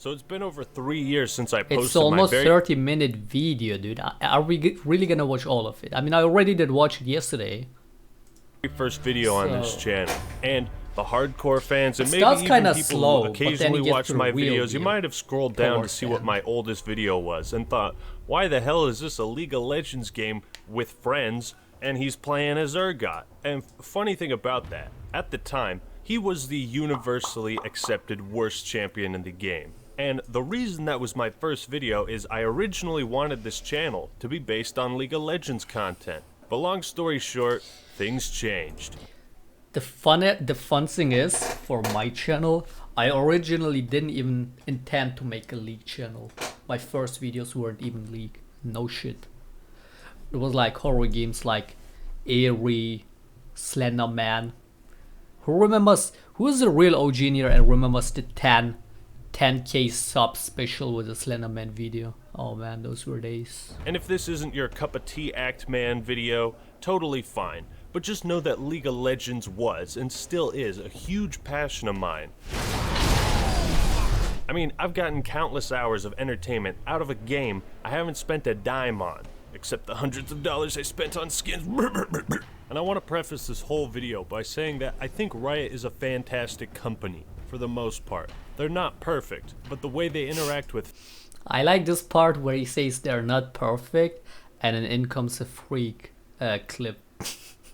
So it's been over 3 years since I posted It's almost my very 30-minute video, dude. Are we really gonna watch all of it? I mean, I already did watch it yesterday. first video on this channel. And the hardcore fans and It maybe starts even kinda people slow, who but then it occasionally gets watch to the my real videos, you deal might have scrolled down to towards see the what end. my oldest video was and thought, why the hell is this a League of Legends game with friends and he's playing as Urgot? And funny thing about that, at the time, he was the universally accepted worst champion in the game. And the reason that was my first video is I originally wanted this channel to be based on League of Legends content. But long story short, things changed. The fun thing is, for my channel, I originally didn't even intend to make a League channel. My first videos weren't even League. No shit. It was like horror games like Airy, Slender Man. Who is the real OG in here and remembers the 10k sub special with the Slender Man video? Oh man, those were days. And if this isn't your cup of tea Act Man video, totally fine. But just know that League of Legends was, and still is, a huge passion of mine. I mean, I've gotten countless hours of entertainment out of a game I haven't spent a dime on, except the hundreds of dollars I spent on skins. And I want to preface this whole video by saying that I think Riot is a fantastic company, for the most part. They're not perfect, but the way they interact with... I like this part where he says they're not perfect, and then in comes a freak clip.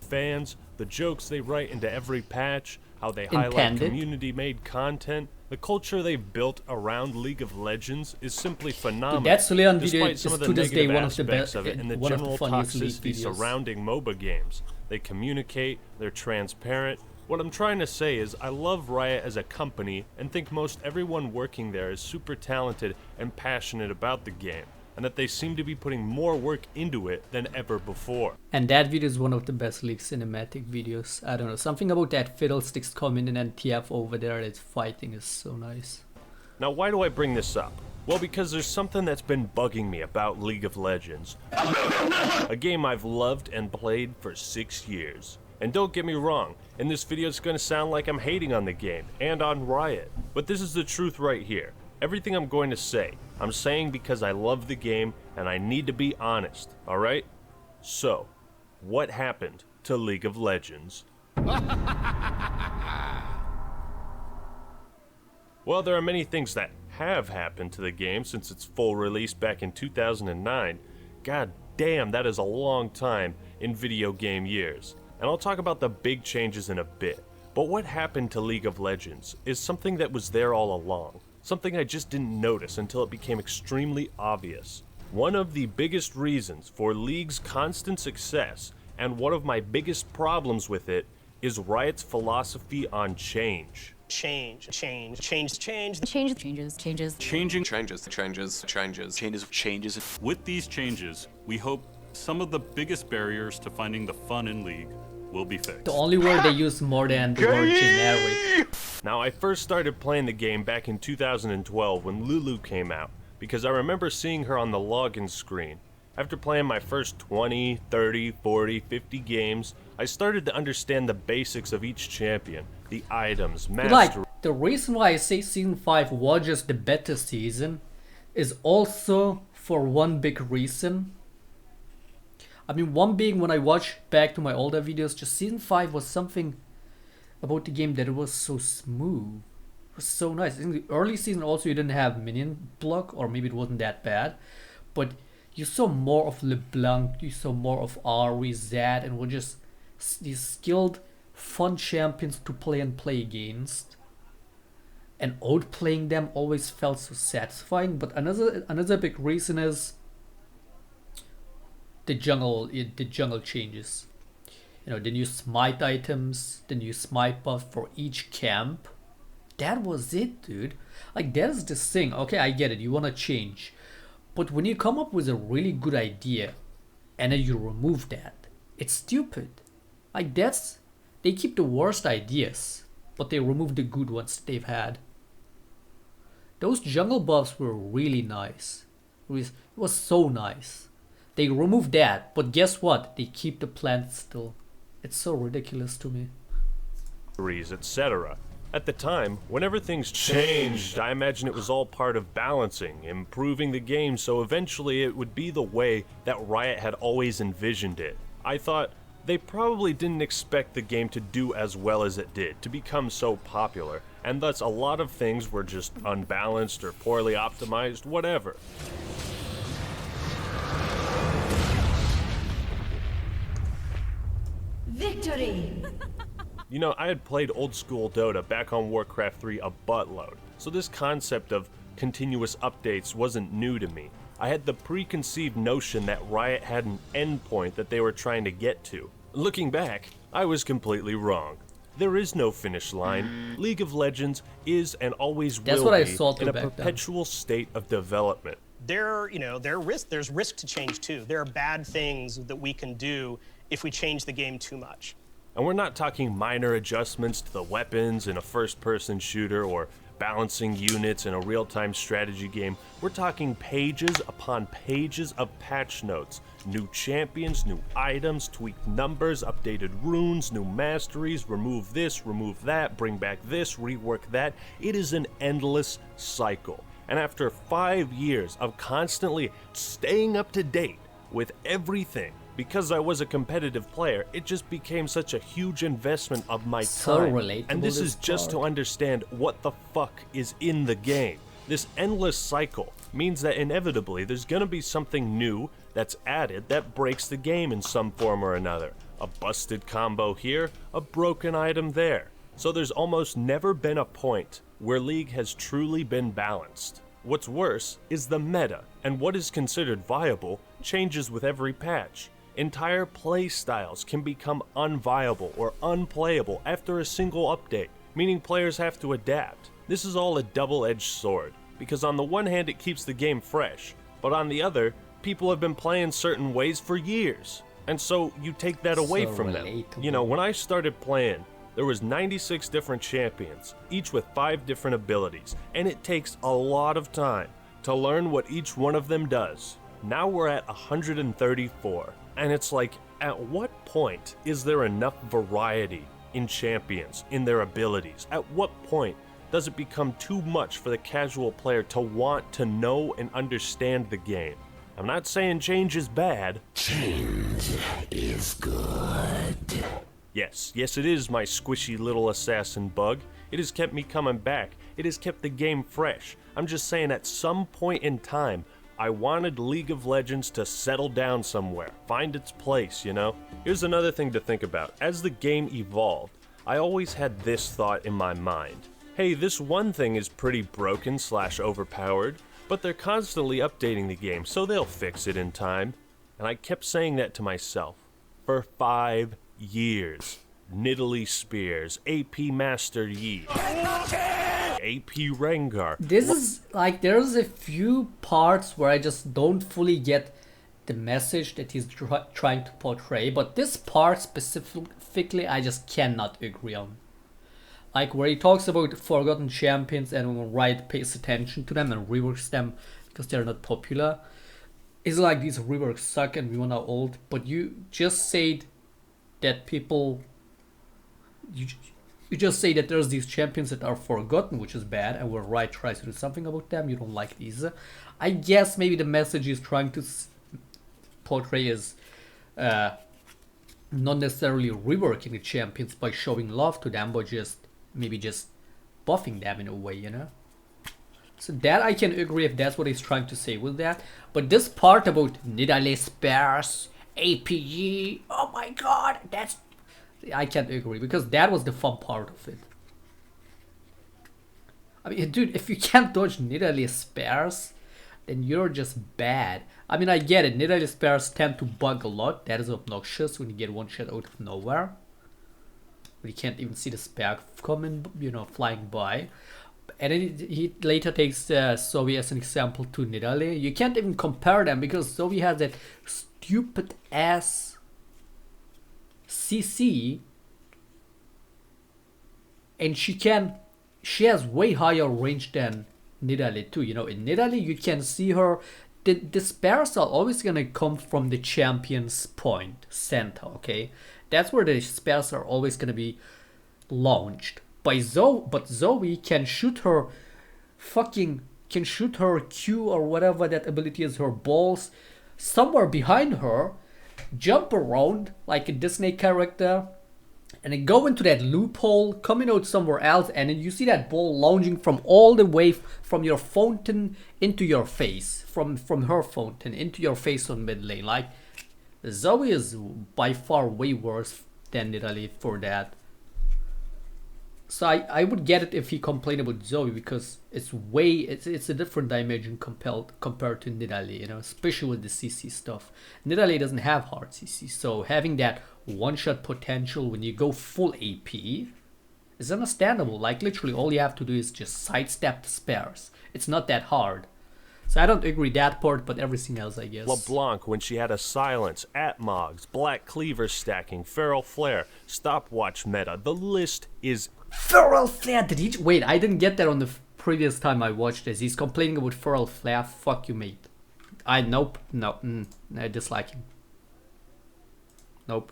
fans, the jokes they write into every patch, how they highlight community-made content, the culture they've built around League of Legends is simply phenomenal. Dude, that Leon video despite is some of the to this day negative one of the aspects best, of it and the one of general the funniest League toxicity videos. surrounding MOBA games. They communicate, they're transparent. What I'm trying to say is I love Riot as a company and think most everyone working there is super talented and passionate about the game, and that they seem to be putting more work into it than ever before. And that video is one of the best League cinematic videos. I don't know, something about that Fiddlesticks coming in and TF over there, it's fighting is so nice. Now why do I bring this up? Well, because there's something that's been bugging me about League of Legends. A game I've loved and played for 6 years. And don't get me wrong, in this video it's going to sound like I'm hating on the game and on Riot. But this is the truth right here. Everything I'm going to say, I'm saying because I love the game and I need to be honest, alright? So, what happened to League of Legends? Well, there are many things that have happened to the game since its full release back in 2009. God damn, that is a long time in video game years. And I'll talk about the big changes in a bit. But what happened to League of Legends is something that was there all along. Something I just didn't notice until it became extremely obvious. One of the biggest reasons for League's constant success, and one of my biggest problems with it, is Riot's philosophy on change. Change. With these changes, we hope some of the biggest barriers to finding the fun in League will be fixed. The only word they use more than the word generic. Now, I first started playing the game back in 2012 when Lulu came out, because I remember seeing her on the login screen. After playing my first 20, 30, 40, 50 games, I started to understand the basics of each champion, the items, mastery. Like, the reason why I say Season 5 was just the better season is also for one big reason. I mean, one being when I watch back to my older videos, just Season 5 was something about the game that it was so smooth. It was so nice. In the early season also you didn't have minion block, or maybe it wasn't that bad, but you saw more of LeBlanc, you saw more of Ari, Zed, and were just these skilled, fun champions to play and play against. And outplaying them always felt so satisfying. But another big reason is the jungle changes. You know, the new smite items, the new smite buff for each camp. That was it, dude. Like, that is the thing. Okay, I get it, you wanna change. But when you come up with a really good idea and then you remove that, it's stupid. Like, they keep the worst ideas, but they remove the good ones they've had. Those jungle buffs were really nice. It was so nice. They removed that, but guess what? They keep the plants still. It's so ridiculous to me. Etc. At the time, whenever things changed, I imagine it was all part of balancing, improving the game so eventually it would be the way that Riot had always envisioned it. I thought they probably didn't expect the game to do as well as it did, to become so popular, and thus a lot of things were just unbalanced or poorly optimized, whatever. Victory! You know, I had played old school Dota back on Warcraft 3 a buttload, so this concept of continuous updates wasn't new to me. I had the preconceived notion that Riot had an endpoint that they were trying to get to. Looking back, I was completely wrong. There is no finish line. League of Legends is and always will what I be saw too in a back then. perpetual state of development. There's risk to change too. There are bad things that we can do if we change the game too much. And we're not talking minor adjustments to the weapons in a first-person shooter or balancing units in a real-time strategy game. We're talking pages upon pages of patch notes. New champions, new items, tweaked numbers, updated runes, new masteries, remove this, remove that, bring back this, rework that. It is an endless cycle. And after 5 years of constantly staying up to date with everything, because I was a competitive player, it just became such a huge investment of my So time. relatable, And this this is just to part. understand what the fuck is in the game. This endless cycle means that inevitably there's gonna be something new that's added that breaks the game in some form or another. A busted combo here, a broken item there. So there's almost never been a point where League has truly been balanced. What's worse is the meta, and what is considered viable changes with every patch. Entire play styles can become unviable or unplayable after a single update, meaning players have to adapt. This is all a double-edged sword, because on the one hand it keeps the game fresh, but on the other, people have been playing certain ways for years, and so you take that away So from them. relatable. You know, when I started playing, there was 96 different champions, each with 5 different abilities, and it takes a lot of time to learn what each one of them does. Now we're at 134. And it's like, at what point is there enough variety in champions, in their abilities? At what point does it become too much for the casual player to want to know and understand the game? I'm not saying change is bad. Change is good. Yes, it is my squishy little assassin bug. It has kept me coming back. It has kept the game fresh. I'm just saying at some point in time, I wanted League of Legends to settle down somewhere, find its place, you know? Here's another thing to think about. As the game evolved, I always had this thought in my mind. Hey, this one thing is pretty broken / overpowered, but they're constantly updating the game, so they'll fix it in time. And I kept saying that to myself for 5 years. Nidalee Spears, AP Master Yi, AP Rengar. This is like, there's a few parts where I just don't fully get the message that he's trying to portray, but this part specifically I just cannot agree on. Like where he talks about forgotten champions and when Riot pays attention to them and reworks them because they're not popular. It's like these reworks suck and we are now old, but you just said that people... You just say that there's these champions that are forgotten, which is bad, and where Riot tries to do something about them, you don't like these. I guess maybe the message he's trying to portray is not necessarily reworking the champions by showing love to them, but just maybe just buffing them in a way, you know? So that I can agree if that's what he's trying to say with that. But this part about Nidalee Spears, APG, oh my god, that's... I can't agree, because that was the fun part of it. I mean, dude, if you can't dodge Nidalee Spears, then you're just bad. I mean, I get it, Nidalee Spears tend to bug a lot. That is obnoxious when you get one shot out of nowhere. When you can't even see the spear coming, you know, flying by. And then he later takes Zoe as an example to Nidalee. You can't even compare them, because Zoe has that stupid ass CC, and she has way higher range than Nidalee too. You know, in Nidalee you can see her, the spares are always gonna come from the champion's point center, okay? That's where the spares are always gonna be launched. but Zoe can shoot her Q or whatever that ability is, her balls, somewhere behind her, jump around like a Disney character, and then go into that loophole, coming out somewhere else, and then you see that ball lounging from all the way from your fountain into your face, from her fountain into your face on mid lane. Like, Zoe is by far way worse than Nidalee for that. So I would get it if he complained about Zoe, because it's a different dimension compared to Nidalee, you know, especially with the CC stuff. Nidalee doesn't have hard CC, so having that one-shot potential when you go full AP is understandable. Like, literally all you have to do is just sidestep the spares. It's not that hard. So I don't agree that part, but everything else, I guess. LeBlanc, when she had a silence, Atmogs, Black Cleaver stacking, Feral Flare, Stopwatch meta. The list is... Feral Flare! Wait, I didn't get that on the previous time I watched this. He's complaining about Feral Flare. Fuck you, mate. I dislike him. Nope.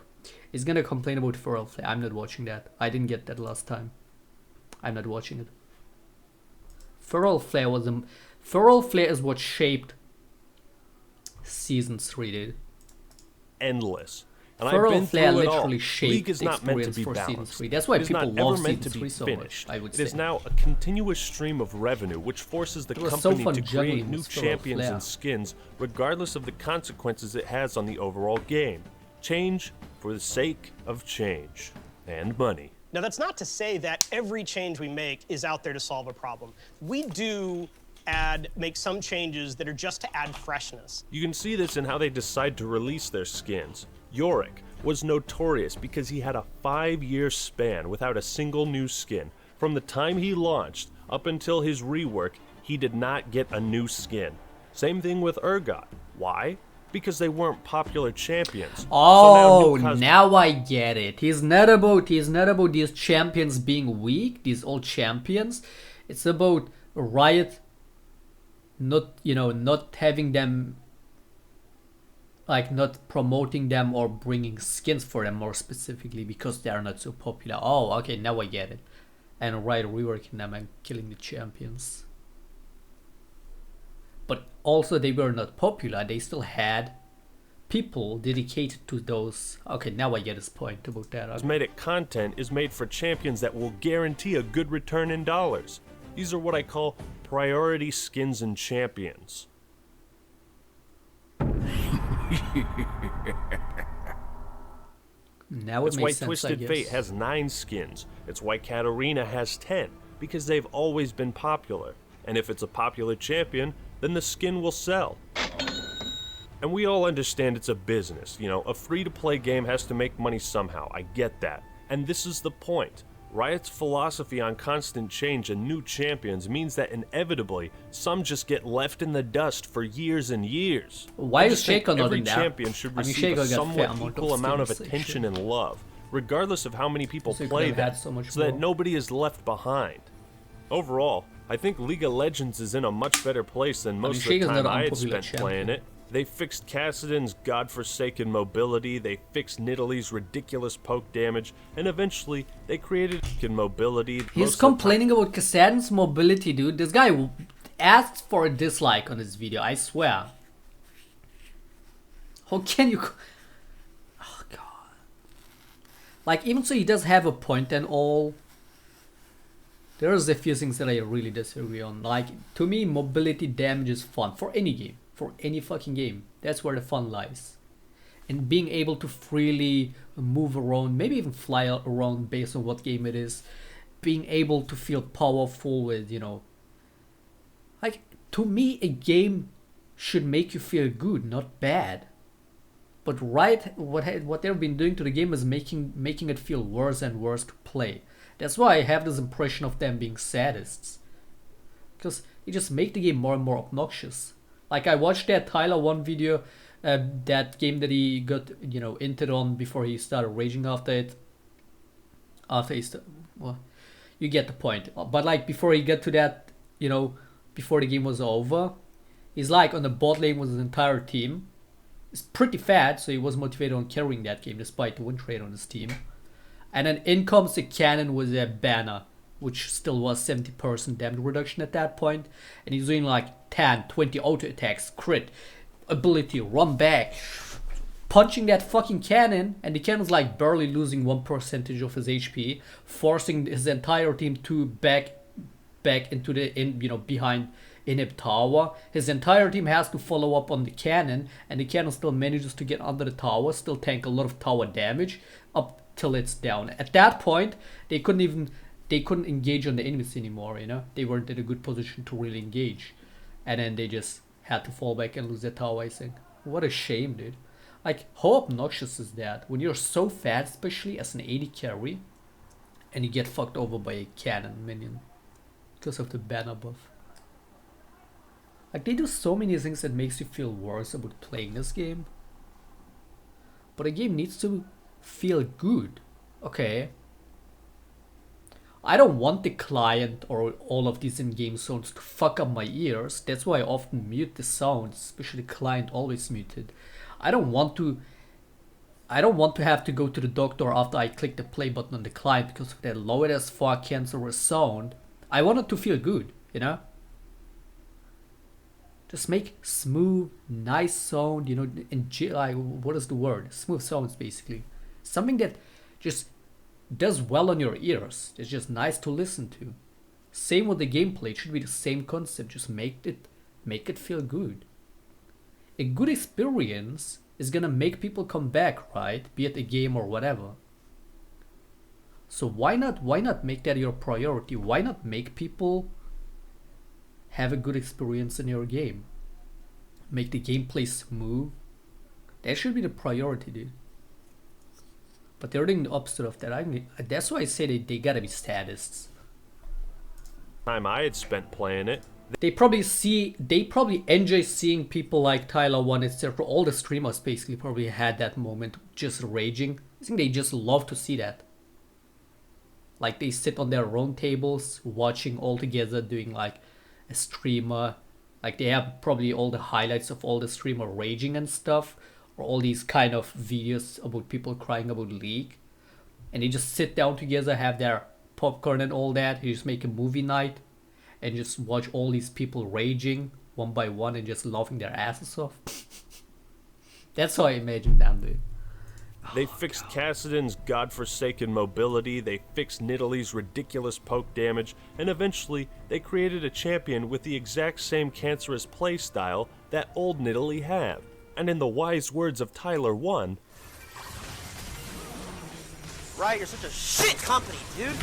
He's gonna complain about Feral Flare. I'm not watching that. I didn't get that last time. I'm not watching it. Feral Flare is what shaped Season 3, dude. endless. And Feral I've been Flare through it all. literally shaped League is not meant to be for Season balanced. 3. That's why It is people not love ever meant Season to 3 be so finished. much, I would It say. is now a continuous stream of revenue, which forces the It was so company fun to juggling create new with Feral champions Flare. and skins, regardless of the consequences it has on the overall game. Change for the sake of change. And money. Now, that's not to say that every change we make is out there to solve a problem. We do make some changes that are just to add freshness. You can see this in how they decide to release their skins. Yorick was notorious because he had a 5-year span without a single new skin. From the time he launched up until his rework, he did not get a new skin. Same thing with Urgot. Why? Because they weren't popular champions. Oh, So now I get it. He's not about these champions being weak, these old champions. It's about Riot not having them, like, not promoting them or bringing skins for them more specifically because they are not so popular. Oh, okay, now I get it. And Riot reworking them and killing the champions. But also they were not popular. They still had people dedicated to those. Okay, now I get his point about that. Has made it content is made for champions that will guarantee a good return in dollars. These are what I call priority skins and champions. Now it It's why makes sense, I Twisted guess. Fate has 9 skins. It's why Katarina has 10, because they've always been popular. And if it's a popular champion, then the skin will sell. And we all understand it's a business, a free-to-play game has to make money somehow, I get that. And this is the point. Riot's philosophy on constant change and new champions means that inevitably, some just get left in the dust for years and years. Why I is just think Shaclone not every in there? champion should I mean, receive a Shaclone got somewhat fair amount equal of amount of skins, attention actually. and love, regardless of how many people So you play could have them, had so much that more. nobody is left behind. Overall, I think League of Legends is in a much better place than most of the Shaclone's time not an I had unpopular spent playing champion. it. They fixed Kassadin's godforsaken mobility, they fixed Nidalee's ridiculous poke damage, and eventually they created mobility. He's complaining about Kassadin's mobility, dude. This guy asked for a dislike on his video, I swear. How can you... Oh, God. Like, even so he does have a point and all, there's a few things that I really disagree on. Like, to me, mobility damage is fun for any game. For any fucking game. That's where the fun lies. And being able to freely move around, maybe even fly around based on what game it is. Being able to feel powerful with, Like, to me, a game should make you feel good, not bad. But what they've been doing to the game is making it feel worse and worse to play. That's why I have this impression of them being sadists. Because they just make the game more and more obnoxious. Like, I watched that Tyler 1 video, that game that he got, entered on before he started raging after it. Well, you get the point. But, like, before he got to that, before the game was over, he's, like, on the bot lane with his entire team. He's pretty fat, so he was motivated on carrying that game despite the win rate on his team. And then in comes a cannon with a banner. which still was 70% damage reduction at that point, and he's doing like 10, 20 auto attacks, crit, ability, run back, punching that fucking cannon, and the cannon's like barely losing 1% of his HP, forcing his entire team to back into the behind Inhib tower. His entire team has to follow up on the cannon, and the cannon still manages to get under the tower, still tank a lot of tower damage up till it's down. At that point, they couldn't engage on the enemies anymore, They weren't in a good position to really engage. And then they just had to fall back and lose their tower, I think. What a shame, dude. Like, how obnoxious is that? When you're so fat, especially as an AD carry, and you get fucked over by a cannon minion because of the banner buff. Like, they do so many things that makes you feel worse about playing this game. But a game needs to feel good. Okay. I don't want the client or all of these in-game sounds to fuck up my ears. That's why I often mute the sounds, especially the client always muted. I don't want to have to go to the doctor after I click the play button on the client because of that low as fuck cancerous sound. I want it to feel good, Just make smooth, nice sound, what is the word? Smooth sounds, basically. Something that just does well on your ears. It's just nice to listen to. Same with the gameplay. It should be the same concept. Just make it feel good. A good experience is gonna make people come back, right? Be it a game or whatever. So why not make that your priority? Why not make people have a good experience in your game? Make the gameplay smooth. That should be the priority, dude. But they're doing the opposite of that. That's why I say they gotta be statists. Time I had spent playing it. They probably enjoy seeing people like Tyler One, etc. All the streamers basically probably had that moment, just raging. I think they just love to see that. Like, they sit on their own tables, watching all together, doing like a streamer. Like, they have probably all the highlights of all the streamer raging and stuff, or all these kind of videos about people crying about League. And they just sit down together, have their popcorn and all that. You just make a movie night and just watch all these people raging one by one and just laughing their asses off. That's how I imagine them, dude. They fixed Kassadin's godforsaken mobility, they fixed Nidalee's ridiculous poke damage, and eventually they created a champion with the exact same cancerous playstyle that old Nidalee had. And in the wise words of Tyler One, Riot, you're such a shit company, dude.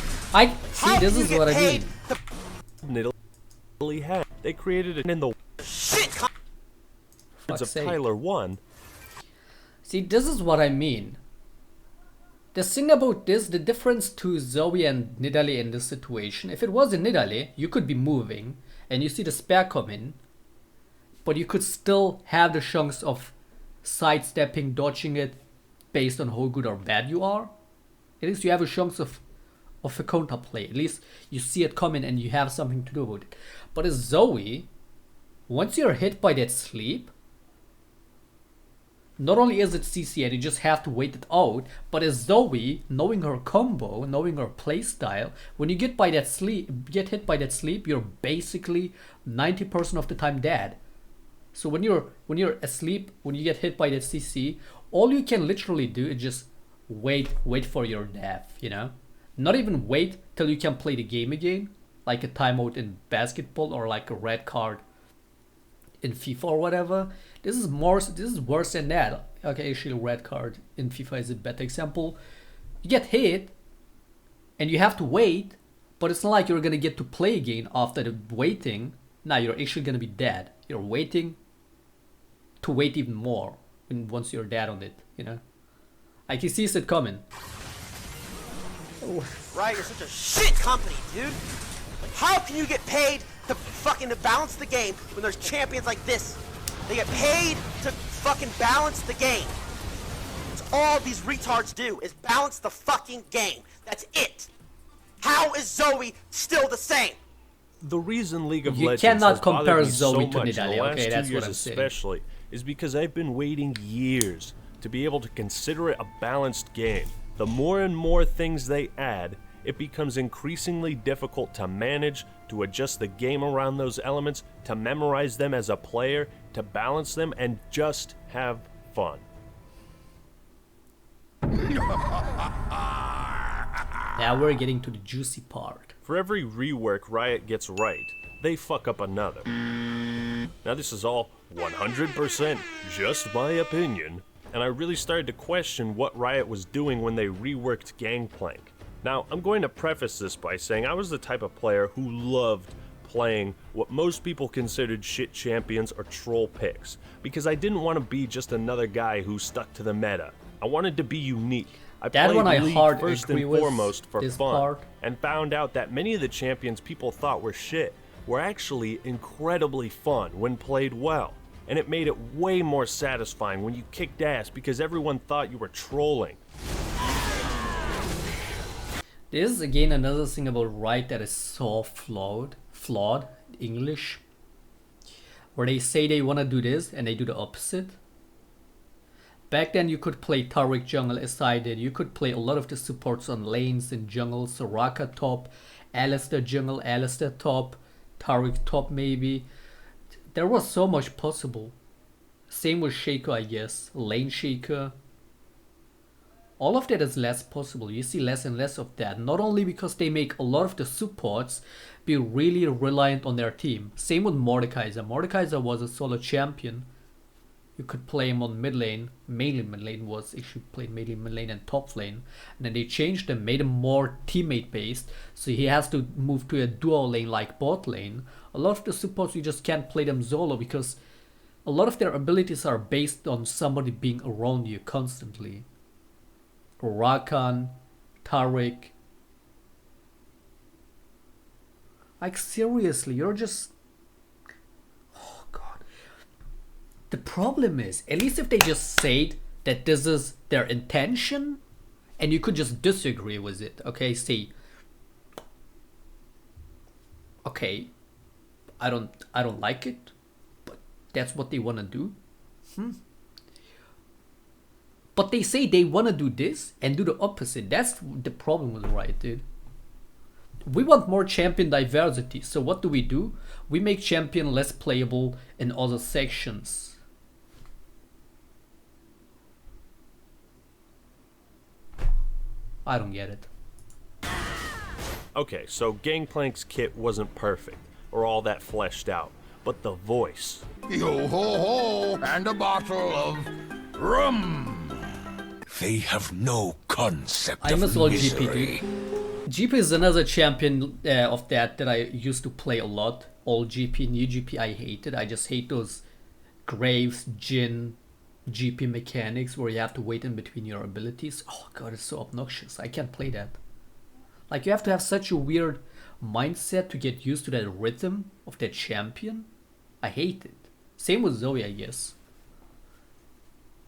This is what I mean. Nidalee had. They created it in the words of Tyler One. See, this is what I mean. The thing about this, the difference to Zoe and Nidalee in this situation, if it was in Nidalee, you could be moving and you see the spare come in, but you could still have the chance of sidestepping, dodging it based on how good or bad you are. At least you have a chance of a counter play. At least you see it coming and you have something to do about it. But as Zoe, once you're hit by that sleep, not only is it CC and you just have to wait it out, but as Zoe, knowing her combo, knowing her playstyle, when you get hit by that sleep, you're basically 90% of the time dead. So when you're asleep, when you get hit by that CC, all you can literally do is just wait for your death, Not even wait till you can play the game again, like a timeout in basketball or like a red card in FIFA or whatever. This is worse than that. Okay, actually red card in FIFA is a better example. You get hit and you have to wait, but it's not like you're gonna get to play again after the waiting. Now you're actually gonna be dead. You're waiting to wait even more once you're dead on it, Like, he sees it coming. Riot, you're such a shit company, dude. Like, how can you get paid to balance the game when there's champions like this? They get paid to fucking balance the game. That's all these retards do, is balance the fucking game. That's it. How is Zoe still the same? The reason League of You Legends cannot has compare bothered me Zoe so to much in Nidalee, the last okay, 2 that's years what I'm saying. especially is because I've been waiting years to be able to consider it a balanced game. The more and more things they add, it becomes increasingly difficult to manage, to adjust the game around those elements, to memorize them as a player, to balance them, and just have fun. Now we're getting to the juicy part. For every rework Riot gets right, they fuck up another. Now this is all 100% just my opinion, and I really started to question what Riot was doing when they reworked Gangplank. Now, I'm going to preface this by saying I was the type of player who loved playing what most people considered shit champions or troll picks, because I didn't want to be just another guy who stuck to the meta. I wanted to be unique. I That played one I League hard first agree and with foremost for this fun, part. and found out that many of the champions people thought were shit were actually incredibly fun when played well. And it made it way more satisfying when you kicked ass because everyone thought you were trolling. This is again another thing about Riot that is so flawed English, where they say they want to do this and they do the opposite. Back then you could play Taric jungle as I did. You could play a lot of the supports on lanes in jungle, Soraka top, Alistar jungle, Alistar top, Taric top maybe. There was so much possible. Same with Shaker, I guess. Lane Shaker. All of that is less possible. You see less and less of that. Not only because they make a lot of the supports be really reliant on their team. Same with Mordekaiser. Mordekaiser was a solo champion. You could play him on mid lane. Mainly mid lane was actually played mainly mid lane and top lane. And then they changed him, made him more teammate based. So he has to move to a duo lane like bot lane. A lot of the supports you just can't play them solo because a lot of their abilities are based on somebody being around you constantly. Rakan, Taric. Like seriously, you're just... Oh god. The problem is, at least if they just said that this is their intention, and you could just disagree with it, okay? Say, okay, I don't like it, but that's what they want to do. But they say they want to do this and do the opposite. That's the problem with Riot, dude. We want more champion diversity. So what do? We make champion less playable in other sections. I don't get it. Okay, so Gangplank's kit wasn't perfect, or all that fleshed out, but the voice. Yo ho ho, and a bottle of rum. They have no concept I of miss all misery. GP, dude. GP is another champion of that I used to play a lot. Old GP, new GP I hated. I just hate those Graves, Jhin, GP mechanics where you have to wait in between your abilities. Oh god, it's so obnoxious. I can't play that. Like, you have to have such a weird mindset to get used to that rhythm of that champion. I hate it. Same with Zoe, I guess.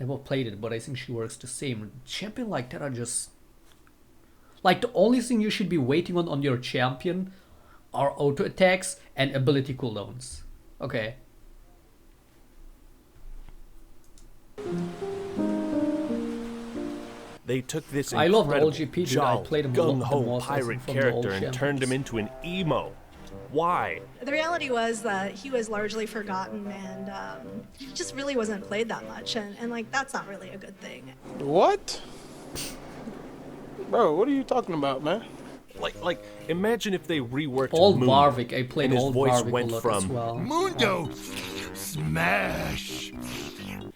Never played it, but I think she works the same. Champion like that are just... Like, the only thing you should be waiting on your champion are auto attacks and ability cooldowns. Okay. They took this I love the incredible, old GP, dude. I jolly, played him a lot the gung-ho most, I think, pirate from the old character and turned him champions. into an emo. Why? The reality was that he was largely forgotten and just really wasn't played that much, and like that's not really a good thing. What? Bro, what are you talking about, man? Like, imagine if they reworked Old Moon, Warwick, I played and his old voice Warwick went a lot from as well. Mundo, smash.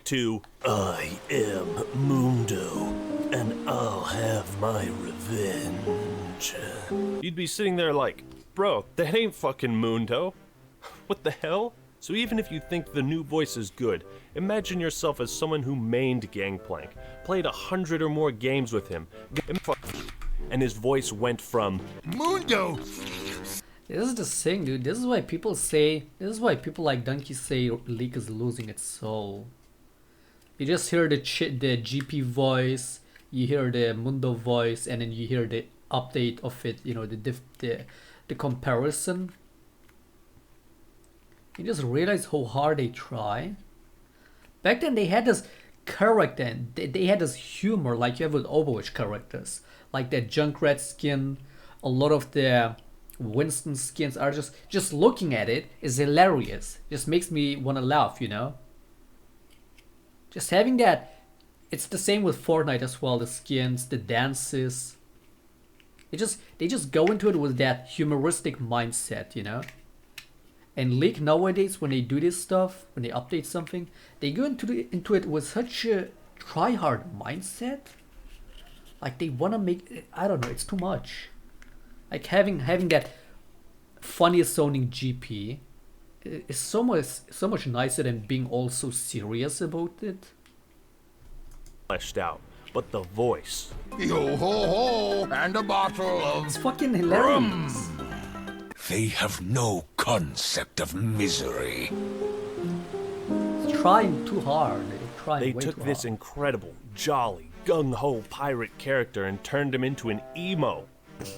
to I am Mundo, and I'll have my revenge. You'd be sitting there like, bro, that ain't fucking Mundo. What the hell? So even if you think the new voice is good, imagine yourself as someone who mained Gangplank, played 100 or more games with him, and his voice went from Mundo. This is the thing, dude. This is why people like Donkey say League is losing its soul. You just hear the GP voice, you hear the Mundo voice, and then you hear the update of it, you know, the comparison. You just realize how hard they try. Back then they had this character, and they had this humor like you have with Overwatch characters. Like that Junkrat skin, a lot of the Winston skins are just looking at it is hilarious. Just makes me want to laugh, you know? Just having that. It's the same with Fortnite as well, the skins, the dances. They just go into it with that humoristic mindset, you know? And League nowadays, when they do this stuff, when they update something, they go into it with such a try-hard mindset. Like they want to make, I don't know, it's too much. Like having that funniest sounding GP is so much nicer than being all so serious about it. Fleshed out, but the voice. Yo ho ho, and a bottle of It's fucking hilarious. They have no concept of misery. It's trying too hard. They took this incredible, jolly, gung-ho pirate character and turned him into an emo.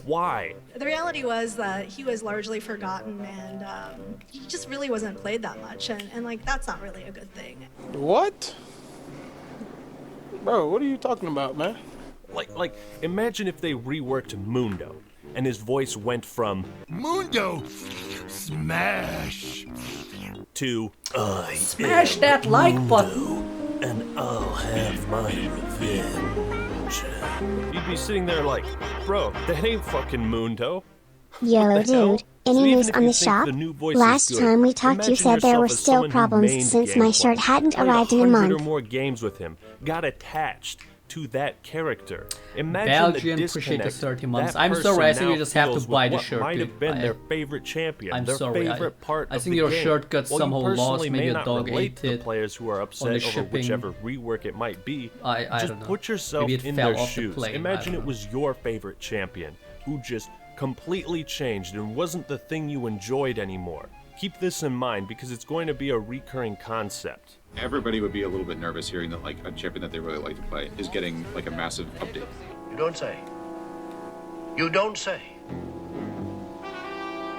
Why? The reality was that he was largely forgotten and he just really wasn't played that much. And like, that's not really a good thing. What? Bro, what are you talking about, man? Like, imagine if they reworked Mundo, and his voice went from Mundo, smash, to Smash that like button! and I'll have my revenge. You'd be sitting there like, bro, that ain't fucking Mundo. Yo, dude. Any So even news if on you the think shop? the new voice is Last good, time we talked, you imagine said there yourself were as still someone who problems mained since my gameplay, shirt hadn't played arrived in a 100 month. or more games with him, got attached to that character. Imagine Belgian the appreciate the disconnect 30 months. that I'm sorry, I person think you now just have to feels buy with the what shirt, might dude. have been their favorite champion, I'm their sorry, favorite part I of think the your game. shirt got While somehow you lost, personally maybe may a not dog relate ate to the it players who are on upset the over shipping. whichever rework it might be. I just don't know. put yourself Maybe it in fell their off the shoes. plane, I Imagine don't it know. was your favorite champion who just completely changed and wasn't the thing you enjoyed anymore. Keep this in mind because it's going to be a recurring concept. Everybody would be a little bit nervous hearing that like a champion that they really like to play is getting like a massive update. You don't say. You don't say.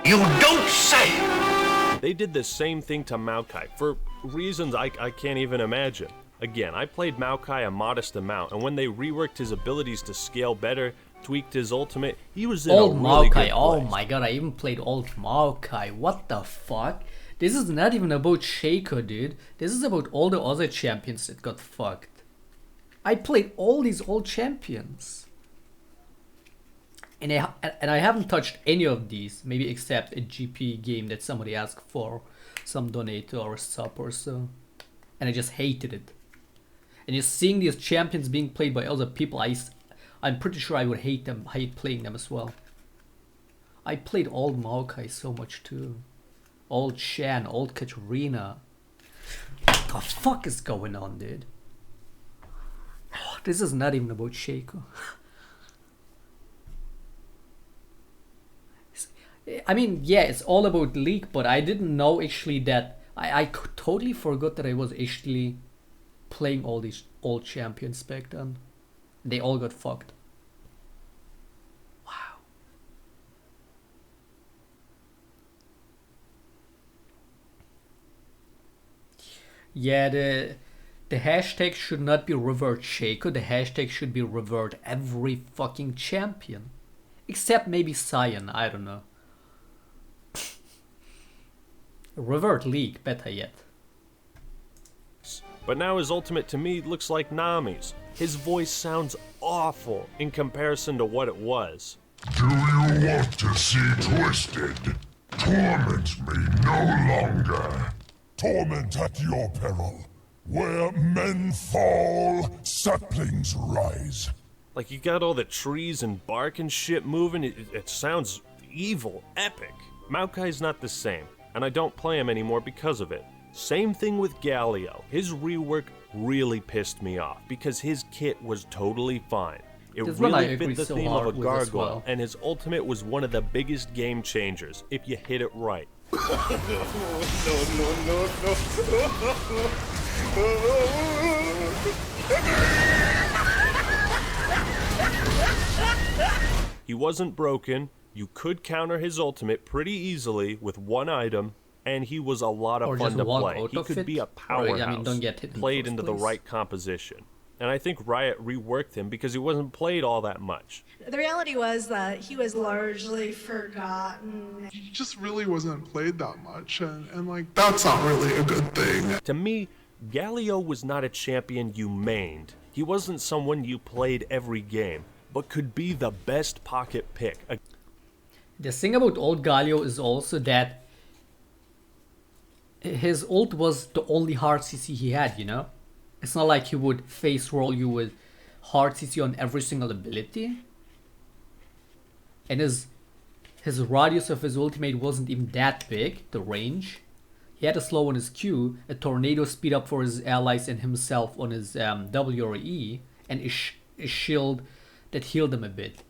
You don't say! They did the same thing to Maokai for reasons I can't even imagine. Again, I played Maokai a modest amount, and when they reworked his abilities to scale better, tweaked his ultimate, he was in Old a really Maokai, good oh place. my god, I even played Old Maokai. What the fuck? This is not even about Shaco, dude. This is about all the other champions that got fucked. I played all these old champions. And I haven't touched any of these, maybe except a GP game that somebody asked for, some donator or sub or so. And I just hated it. And just seeing these champions being played by other people, I'm pretty sure I would hate them, hate playing them as well. I played old Maokai so much too. Old Shan, old Katarina. What the fuck is going on, dude? Oh, this is not even about Shaco. I mean, yeah, it's all about League, but I didn't know actually that... I totally forgot that I was actually playing all these old champions back then. They all got fucked. Wow. Yeah, the hashtag should not be revert Shaco, the hashtag should be revert every fucking champion. Except maybe Cyan, I don't know. Revert League, better yet. But now his ultimate to me looks like Nami's. His voice sounds awful in comparison to what it was. Do you want to see twisted? Torment me no longer. Torment at your peril. Where men fall, saplings rise. Like, you got all the trees and bark and shit moving, it sounds evil, epic. Maokai's not the same, and I don't play him anymore because of it. Same thing with Galio. His rework really pissed me off, because his kit was totally fine. It This one I really agree fit the so theme of hard a with as gargoyle, well. and his ultimate was one of the biggest game changers, if you hit it right. He wasn't broken, you could counter his ultimate pretty easily with one item, and he was a lot Or of fun just to walk play. out He of could it, be a or, powerhouse, don't get hit in the played first into the place. right composition. and I think Riot reworked him because he wasn't played all that much. The reality was that he was largely forgotten. He just really wasn't played that much, and like, that's not really a good thing. To me, Galio was not a champion you mained. He wasn't someone you played every game, but could be the best pocket pick. The thing about old Galio is also that his ult was the only hard CC he had, you know? It's not like he would face roll you with hard CC on every single ability. And his radius of his ultimate wasn't even that big, the range. He had a slow on his Q, a tornado speed up for his allies and himself on his W or E, and a shield that healed him a bit.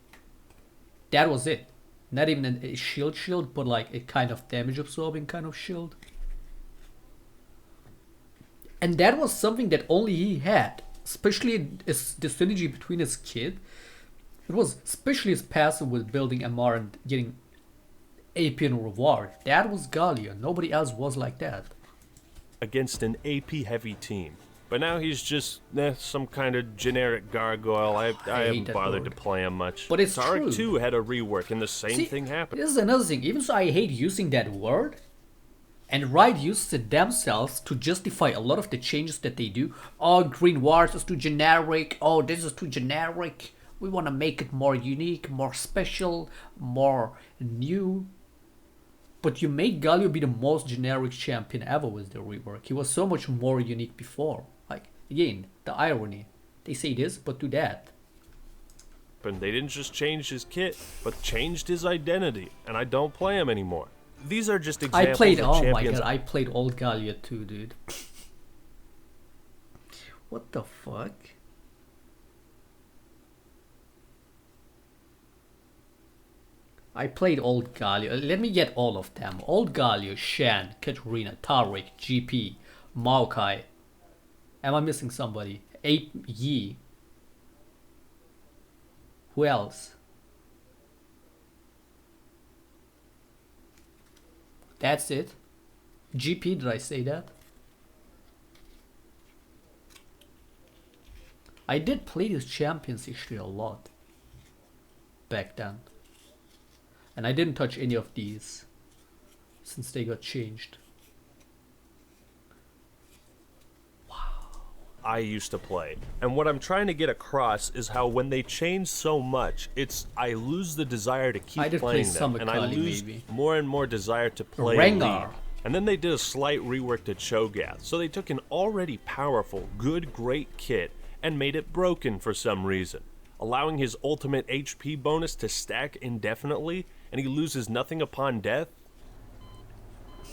That was it. Not even a shield, but like a kind of damage absorbing kind of shield. And that was something that only he had, especially the synergy between his kit. It was especially his passive with building MR and getting AP and reward. That was Galio. Nobody else was like that. Against an AP heavy team. But now he's just some kind of generic gargoyle. I haven't bothered to play him much. But it's Taric true. 2 had a rework and the same thing happened. This is another thing. Even so I hate using that word, and Riot uses it themselves to justify a lot of the changes that they do. Oh, Green Wars is too generic. Oh, this is too generic. We want to make it more unique, more special, more new. But you made Galio be the most generic champion ever with the rework. He was so much more unique before. Like, again, the irony. They say this, but do that. But they didn't just change his kit, but changed his identity. And I don't play him anymore. These are just examples of oh champions. my god, I played old Galio too, dude. What the fuck? I played old Galio. Let me get all of them. Old Galio, Shan, Katarina, Taric, GP, Maokai. Am I missing somebody? 8 Yi. Who else? That's it. GP, did I say that? I did play these champions actually a lot back then. And I didn't touch any of these since they got changed. I used to play. And what I'm trying to get across is how when they change so much, I lose the desire to keep playing them. And I lose more and more desire to play League. And then they did a slight rework to Cho'Gath. So they took an already powerful, good, great kit and made it broken for some reason, allowing his ultimate HP bonus to stack indefinitely, and he loses nothing upon death?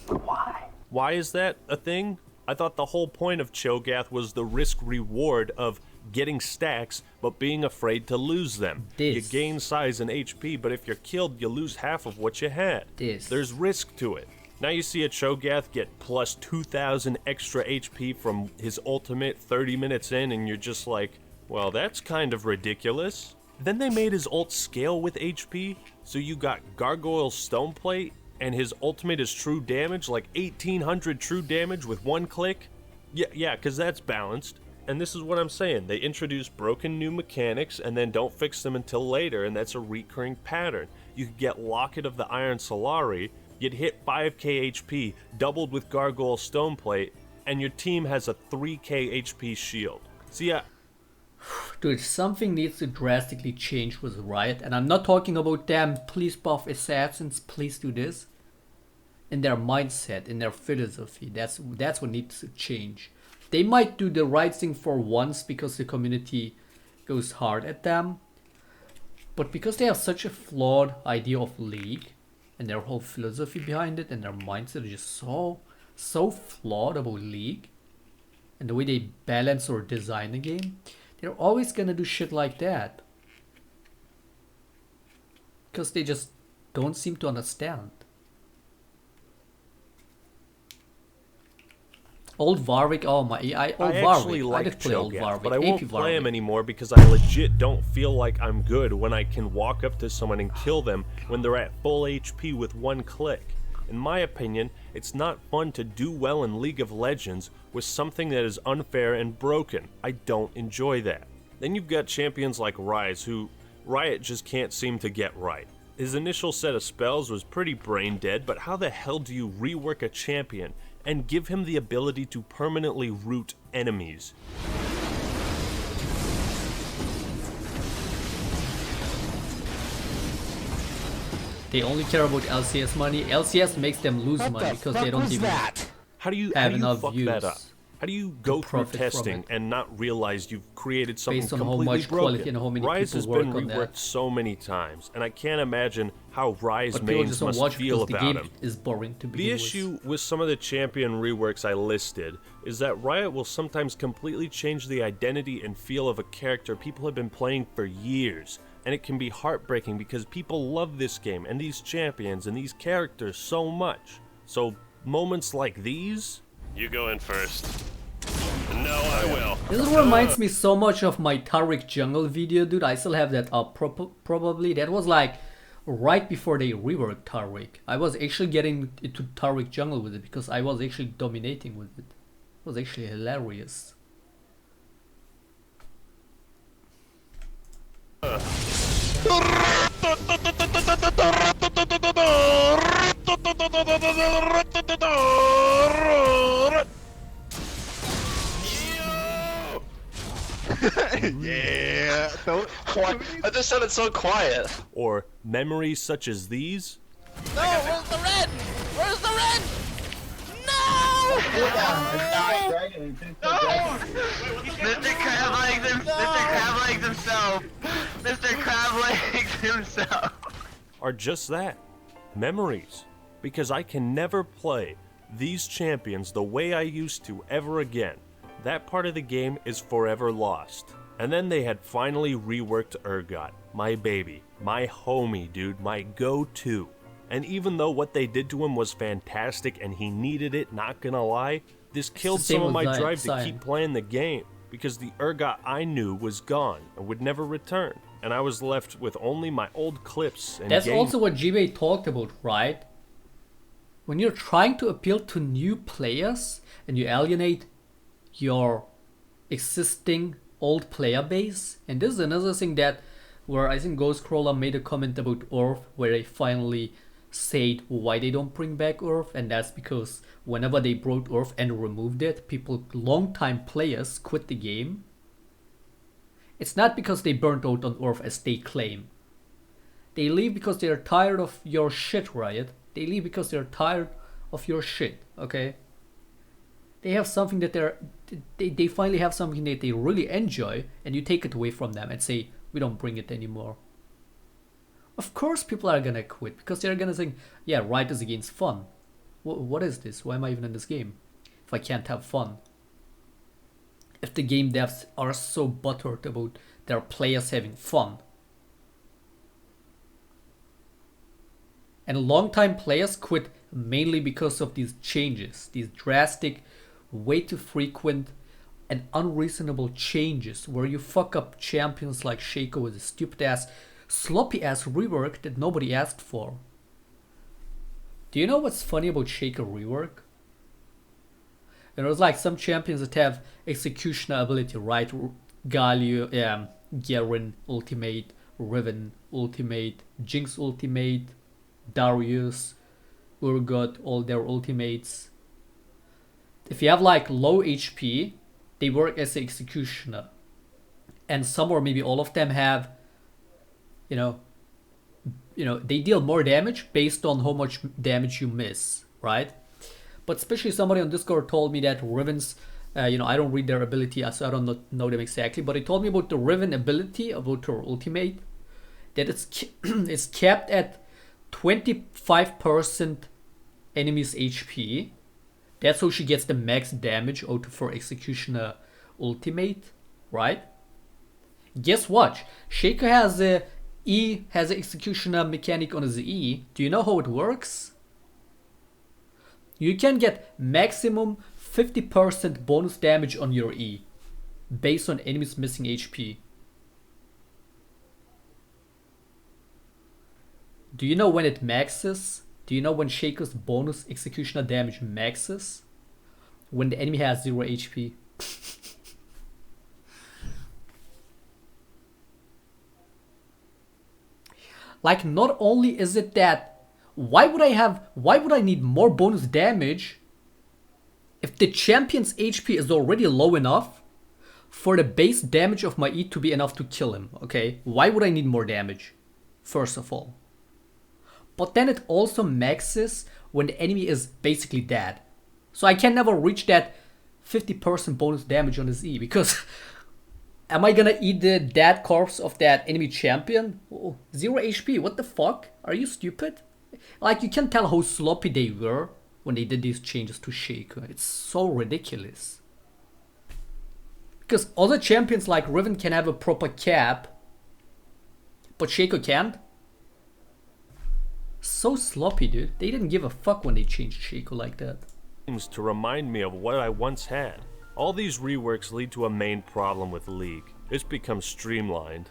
Why? Why is that a thing? I thought the whole point of Cho'Gath was the risk-reward of getting stacks, but being afraid to lose them. You gain size and HP, but if you're killed, you lose half of what you had. There's risk to it. Now you see a Cho'Gath get plus 2,000 extra HP from his ultimate 30 minutes in, and you're just like, well, that's kind of ridiculous. Then they made his ult scale with HP, so you got Gargoyle Stoneplate, and his ultimate is true damage, like 1,800 true damage with one click. Yeah, because that's balanced. And this is what I'm saying. They introduce broken new mechanics and then don't fix them until later, and that's a recurring pattern. You could get Locket of the Iron Solari, you'd hit 5k HP, doubled with Gargoyle Stoneplate, and your team has a 3k HP shield. So yeah. Dude, something needs to drastically change with Riot, and I'm not talking about them, please buff assassins, please do this. In their mindset, in their philosophy, that's what needs to change. They might do the right thing for once because the community goes hard at them, but because they have such a flawed idea of League, and their whole philosophy behind it, and their mindset is just so flawed about League, and the way they balance or design the game, they're always gonna do shit like that. Because they just don't seem to understand. Old Warwick, oh my, I actually like Cho'Gath, but I won't play him anymore because I legit don't feel like I'm good when I can walk up to someone and kill them when they're at full HP with one click. In my opinion, it's not fun to do well in League of Legends with something that is unfair and broken. I don't enjoy that. Then you've got champions like Ryze, who Riot just can't seem to get right. His initial set of spells was pretty brain dead, but how the hell do you rework a champion and give him the ability to permanently root enemies? They only care about LCS money. LCS makes them lose money because they don't even How do you have enough fuck views. that up? How do you go through profit from testing it. and not realize you've created something Based on how completely much broken? quality and how many Ryze people has work been on that. reworked so many times, and I can't imagine how Ryze But people mains just don't must watch feel because the about game him. is boring to The begin issue with some of the champion reworks I listed is that Riot will sometimes completely change the identity and feel of a character people have been playing for years, and it can be heartbreaking because people love this game and these champions and these characters so much. So moments like these... You go in first. No, I will. This reminds me so much of my Tariq Jungle video, dude. I still have that up, probably. That was like right before they reworked Tariq. I was actually getting into Tariq Jungle with it because I was actually dominating with it. It was actually hilarious. Yeah. That just sounded so quiet. Or memories such as these? No, where's the red? Where's the red? No! Mr. Crablegs himself. Mr. Crablegs himself. Are just that, memories. Because I can never play these champions the way I used to ever again. That part of the game is forever lost. And then they had finally reworked Urgot, my baby, my homie, dude, my go-to. And even though what they did to him was fantastic and he needed it, not gonna lie, this killed some of my drive to keep playing the game, because the Urgot I knew was gone and would never return. And I was left with only my old clips and That's game. also what Jibe talked about, right? When you're trying to appeal to new players and you alienate your existing old player base, and this is another thing that where I think Ghostcrawler made a comment about Earth, where they finally said why they don't bring back Earth, and that's because whenever they brought Earth and removed it, people, long-time players, quit the game. It's not because they burnt out on Earth as they claim. They leave because they're tired of your shit, Riot. They leave because they're tired of your shit, okay? They have something that they finally have something that they really enjoy, and you take it away from them and say, we don't bring it anymore. Of course people are gonna quit, because they're gonna think, yeah, Riot is against fun. What is this? Why am I even in this game if I can't have fun? If the game devs are so butthurt about their players having fun. And long-time players quit mainly because of these changes, these drastic, way too frequent and unreasonable changes where you fuck up champions like Shaco with a stupid ass, sloppy ass rework that nobody asked for. Do you know what's funny about Shaco rework? And it was like some champions that have executioner ability, right? Galio, Garen ultimate, Riven ultimate, Jinx ultimate, Darius, Urgot, all their ultimates. If you have like low HP, they work as an executioner. And some or maybe all of them have, you know, they deal more damage based on how much damage you miss, right? But especially somebody on Discord told me that Riven's, I don't read their ability, so I don't know them exactly, but he told me about the Riven ability, about her ultimate, that it's capped at 25% enemy's HP. That's how she gets the max damage out of her executioner ultimate, right? Guess what? Shaco has an executioner mechanic on his E. Do you know how it works? You can get maximum 50% bonus damage on your E based on enemies missing HP. Do you know when it maxes? Do you know when Shaco's bonus executioner damage maxes? When the enemy has 0 HP. Like, not only is it that, why would I need more bonus damage if the champion's HP is already low enough for the base damage of my E to be enough to kill him, okay? Why would I need more damage, first of all? But then it also maxes when the enemy is basically dead. So I can never reach that 50% bonus damage on his E, because am I gonna eat the dead corpse of that enemy champion? Oh, 0 HP, what the fuck? Are you stupid? Like, you can tell how sloppy they were when they did these changes to Shaco. It's so ridiculous. Because other champions like Riven can have a proper cap, but Shaco can't. So sloppy, dude. They didn't give a fuck when they changed Shaco like that. To remind me of what I once had. All these reworks lead to a main problem with League. It's become streamlined.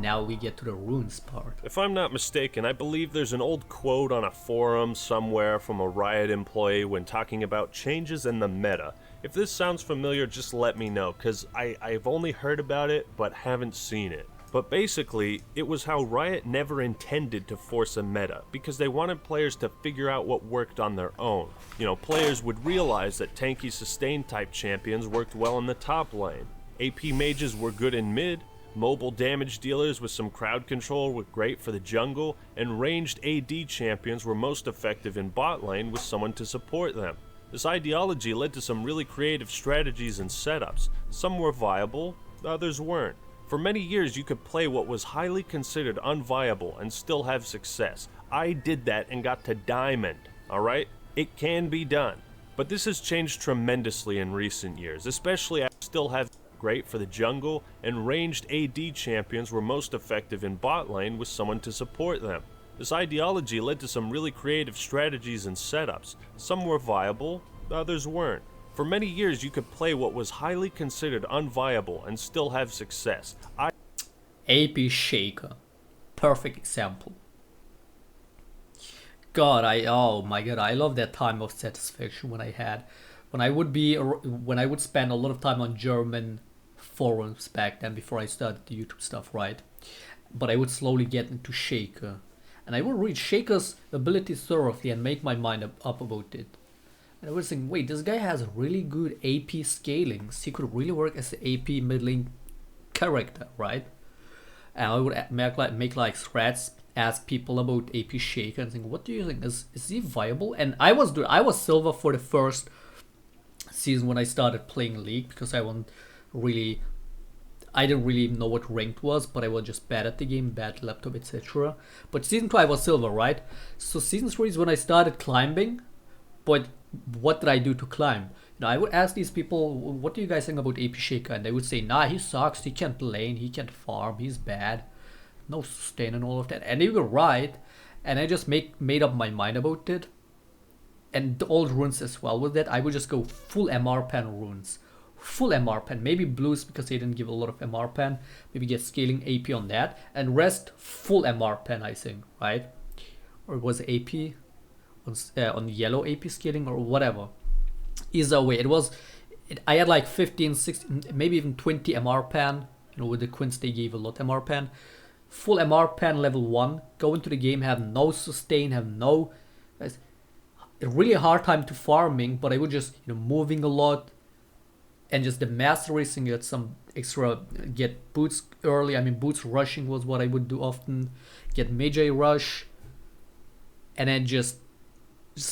Now we get to the runes part. If I'm not mistaken, I believe there's an old quote on a forum somewhere from a Riot employee when talking about changes in the meta. If this sounds familiar, just let me know, because I've only heard about it, but haven't seen it. But basically, it was how Riot never intended to force a meta, because they wanted players to figure out what worked on their own. You know, players would realize that tanky sustain type champions worked well in the top lane. AP mages were good in mid, mobile damage dealers with some crowd control were great for the jungle, and ranged AD champions were most effective in bot lane with someone to support them. This ideology led to some really creative strategies and setups. Some were viable, others weren't. For many years you could play what was highly considered unviable and still have success. I did that and got to Diamond, alright? It can be done. But this has changed tremendously in recent years, especially I still have great for the jungle, and ranged AD champions were most effective in bot lane with someone to support them. This ideology led to some really creative strategies and setups. Some were viable, others weren't. For many years you could play what was highly considered unviable and still have success. AP Shaco. Perfect example. God, oh my god, I love that time of satisfaction when I would spend a lot of time on German forums back then before I started the YouTube stuff, right? But I would slowly get into Shaco. And I would read Shaco's ability thoroughly and make my mind up about it. And I was thinking, wait, this guy has really good AP scalings. He could really work as an AP mid lane character, right? And I would make like threads, ask people about AP Shaco and think, what do you think? Is he viable? And I was silver for the first season when I started playing League, because I didn't really know what ranked was, but I was just bad at the game, bad laptop, etc. But season 2 I was silver, right? So season 3 is when I started climbing. But what did I do to climb? You know, I would ask these people, what do you guys think about AP Shaco? And they would say, nah, he sucks, he can't lane, he can't farm, he's bad, no sustain and all of that. And they were right, and I just made up my mind about it. And the old runes as well with that, I would just go full MR pen runes. Full MR pen, maybe blues because they didn't give a lot of MR pen, maybe get scaling AP on that, and rest full MR pen, I think, right? Or was it AP? On yellow AP scaling or whatever. Either way, I had like 15, 16, maybe even 20 MR pen. You know, with the Quints they gave a lot MR pen. Full MR pen level 1. Go into the game, have no sustain, have no a really hard time to farming, but I would just, you know, moving a lot and just the master racing, get some extra, get boots early. I mean, boots rushing was what I would do often. Get Magi rush and then just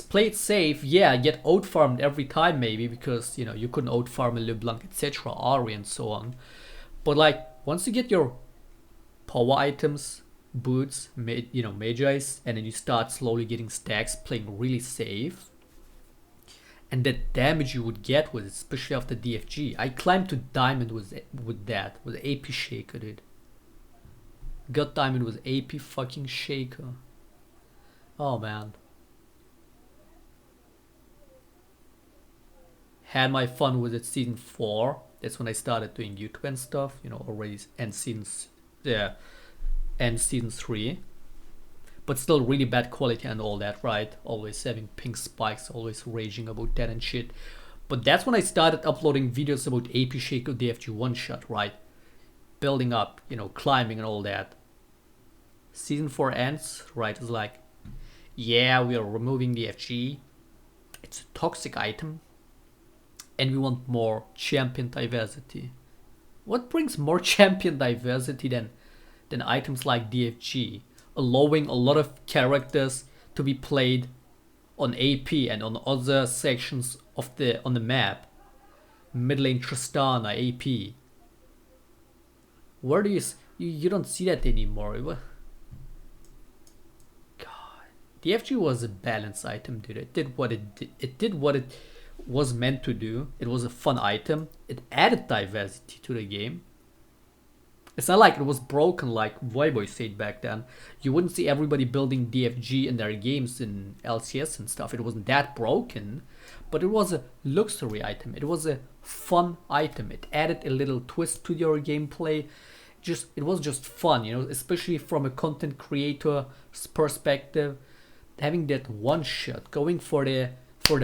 play it safe. Yeah, get out-farmed every time maybe, because, you know, you couldn't out-farm a LeBlanc, etc., Ari and so on. But like, once you get your power items, boots, you know, Magi's, and then you start slowly getting stacks, playing really safe, and the damage you would get with it, especially after DFG. I climbed to Diamond with AP Shaco, dude. Got Diamond with AP fucking Shaco. Oh man. Had my fun with it season 4. That's when I started doing YouTube and stuff, you know, already. And since end season 3. But still really bad quality and all that, right? Always having pink spikes, always raging about that and shit. But that's when I started uploading videos about AP Shaco DFG one-shot, right? Building up, you know, climbing and all that. Season 4 ends, right? It's like, yeah, we are removing DFG. It's a toxic item. And we want more champion diversity. What brings more champion diversity than items like DFG? Allowing a lot of characters to be played on AP and on other sections of on the map. Mid lane Tristana, AP. Where do you don't see that anymore? God, DFG was a balance item, dude. It did what it did. It did what it was meant to do. It was a fun item. It added diversity to the game. It's not like it was broken like Voyboy said back then. You wouldn't see everybody building DFG in their games in LCS and stuff. It wasn't that broken, but it was a luxury item. It was a fun item. It added a little twist to your gameplay. It was just fun, you know, especially from a content creator's perspective. Having that one shot, going for the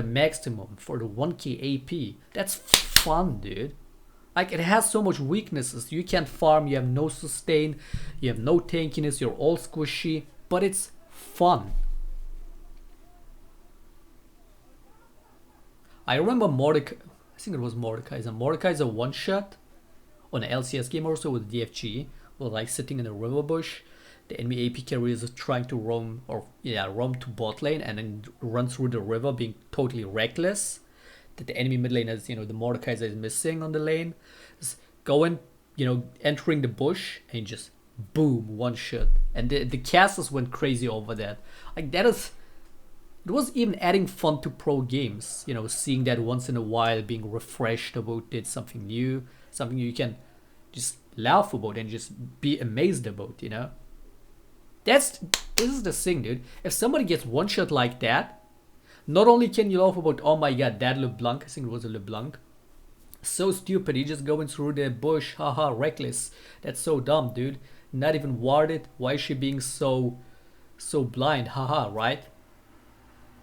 maximum, for the 1k AP, that's fun, dude. Like, it has so much weaknesses. You can't farm, you have no sustain, you have no tankiness, you're all squishy, but it's fun. I remember Mordecai, I think it was Mordekaiser. Mordekaiser one-shot on an LCS game also with DFG, or like sitting in a river bush. The enemy AP carrier is trying to roam to bot lane and then run through the river, being totally reckless. That the enemy mid lane has, you know, the Mordekaiser is missing on the lane. Just going, you know, entering the bush and just boom, one shot. And the casters went crazy over that. Like, it was even adding fun to pro games, you know, seeing that once in a while, being refreshed about it, something new you can just laugh about and just be amazed about, you know. This is the thing, dude. If somebody gets one shot like that, not only can you laugh about, oh my god, that LeBlanc, I think it was a LeBlanc. So stupid, he just going through the bush, haha, reckless. That's so dumb, dude. Not even warded. Why is she being so blind, haha, right?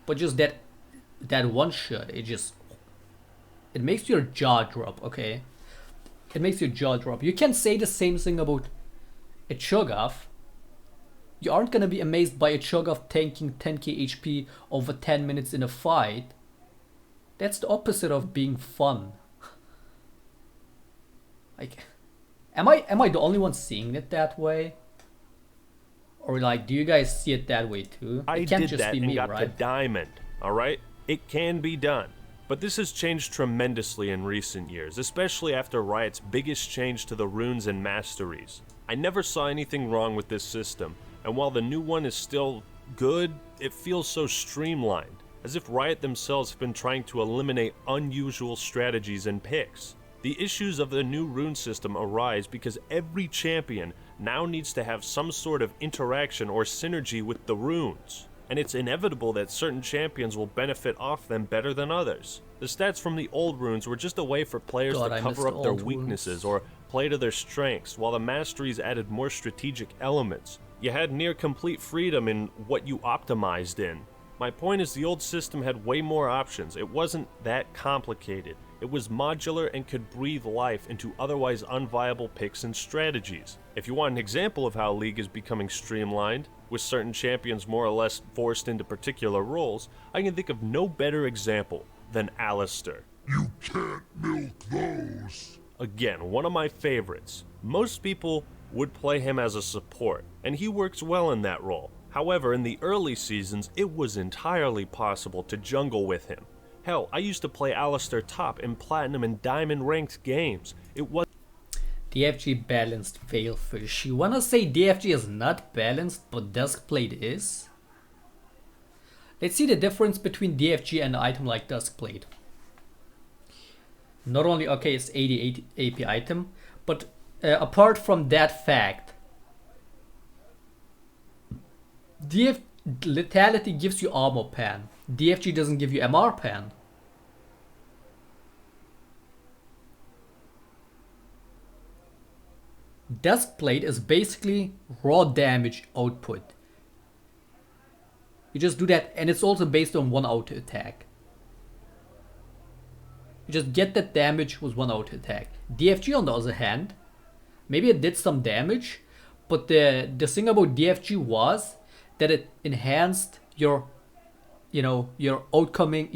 But just that one shot, it makes your jaw drop, okay? It makes your jaw drop. You can say the same thing about a Cho'Gath. You aren't gonna be amazed by a Cho'Gath tanking 10k HP over 10 minutes in a fight. That's the opposite of being fun. Like, am I the only one seeing it that way? Or like, do you guys see it that way too? I it can't did just that be and me, got right? the diamond, alright? It can be done. But this has changed tremendously in recent years, especially after Riot's biggest change to the runes and masteries. I never saw anything wrong with this system, and while the new one is still good, it feels so streamlined, as if Riot themselves have been trying to eliminate unusual strategies and picks. The issues of the new rune system arise because every champion now needs to have some sort of interaction or synergy with the runes, and it's inevitable that certain champions will benefit off them better than others. The stats from the old runes were just a way for players to cover up their weaknesses or play to their strengths, while the masteries added more strategic elements. You had near complete freedom in what you optimized in. My point is, the old system had way more options. It wasn't that complicated. It was modular and could breathe life into otherwise unviable picks and strategies. If you want an example of how League is becoming streamlined, with certain champions more or less forced into particular roles, I can think of no better example than Alistar. You can't milk those. Again, one of my favorites. Most people would play him as a support, and he works well in that role. However, in the early seasons, it was entirely possible to jungle with him. Hell, I used to play Alistar top in Platinum and Diamond ranked games. It was DFG balanced Veilfish. You wanna say DFG is not balanced, but Duskblade is? Let's see the difference between DFG and an item like Duskblade. Not only, okay, it's 80 AP item, but apart from that fact, Lethality gives you armor pan. DFG doesn't give you MR pan. Duskblade is basically raw damage output. You just do that, and it's also based on one auto attack. You just get that damage with one auto attack. DFG on the other hand, maybe it did some damage, but the thing about DFG was that it enhanced your, you know, your incoming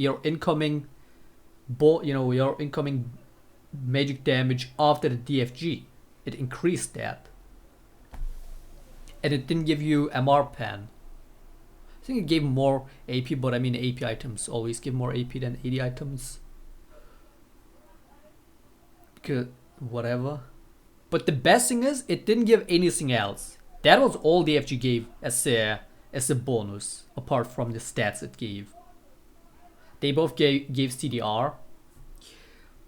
magic damage after the DFG. It increased that. And it didn't give you MR pen. I think it gave more AP, but I mean AP items always give more AP than AD items. Because whatever. But the best thing is, it didn't give anything else. That was all DFG gave as a bonus, apart from the stats it gave. They both gave CDR.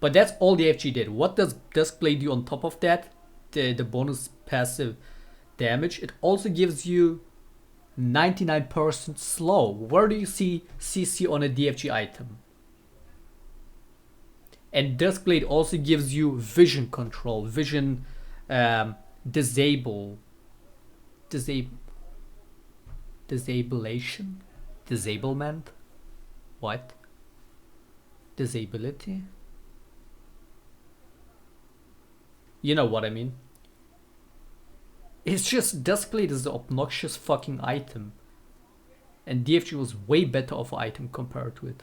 But that's all DFG did. What does Duskblade do on top of that? The bonus passive damage. It also gives you 99% slow. Where do you see CC on a DFG item? And Duskblade also gives you vision control, vision disablement, what? Disability? You know what I mean. It's just Duskblade is the obnoxious fucking item. And DFG was way better of an item compared to it.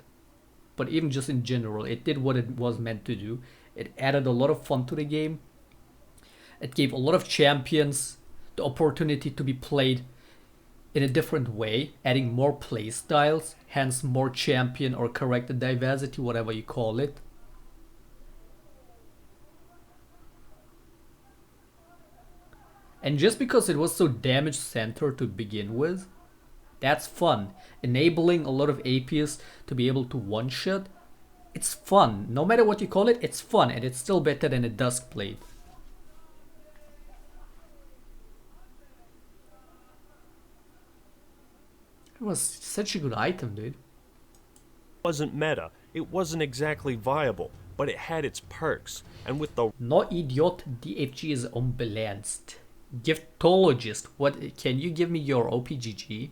But even just in general, it did what it was meant to do. It added a lot of fun to the game. It gave a lot of champions the opportunity to be played in a different way, adding more play styles, hence more champion or character diversity, whatever you call it. And just because it was so damage centered to begin with, that's fun. Enabling a lot of APs to be able to one-shot, it's fun. No matter what you call it, it's fun, and it's still better than a Duskblade. It was such a good item, dude. It wasn't meta. It wasn't exactly viable, but it had its perks. And with the No idiot, DFG is unbalanced. Giftologist, what? Can you give me your OPGG?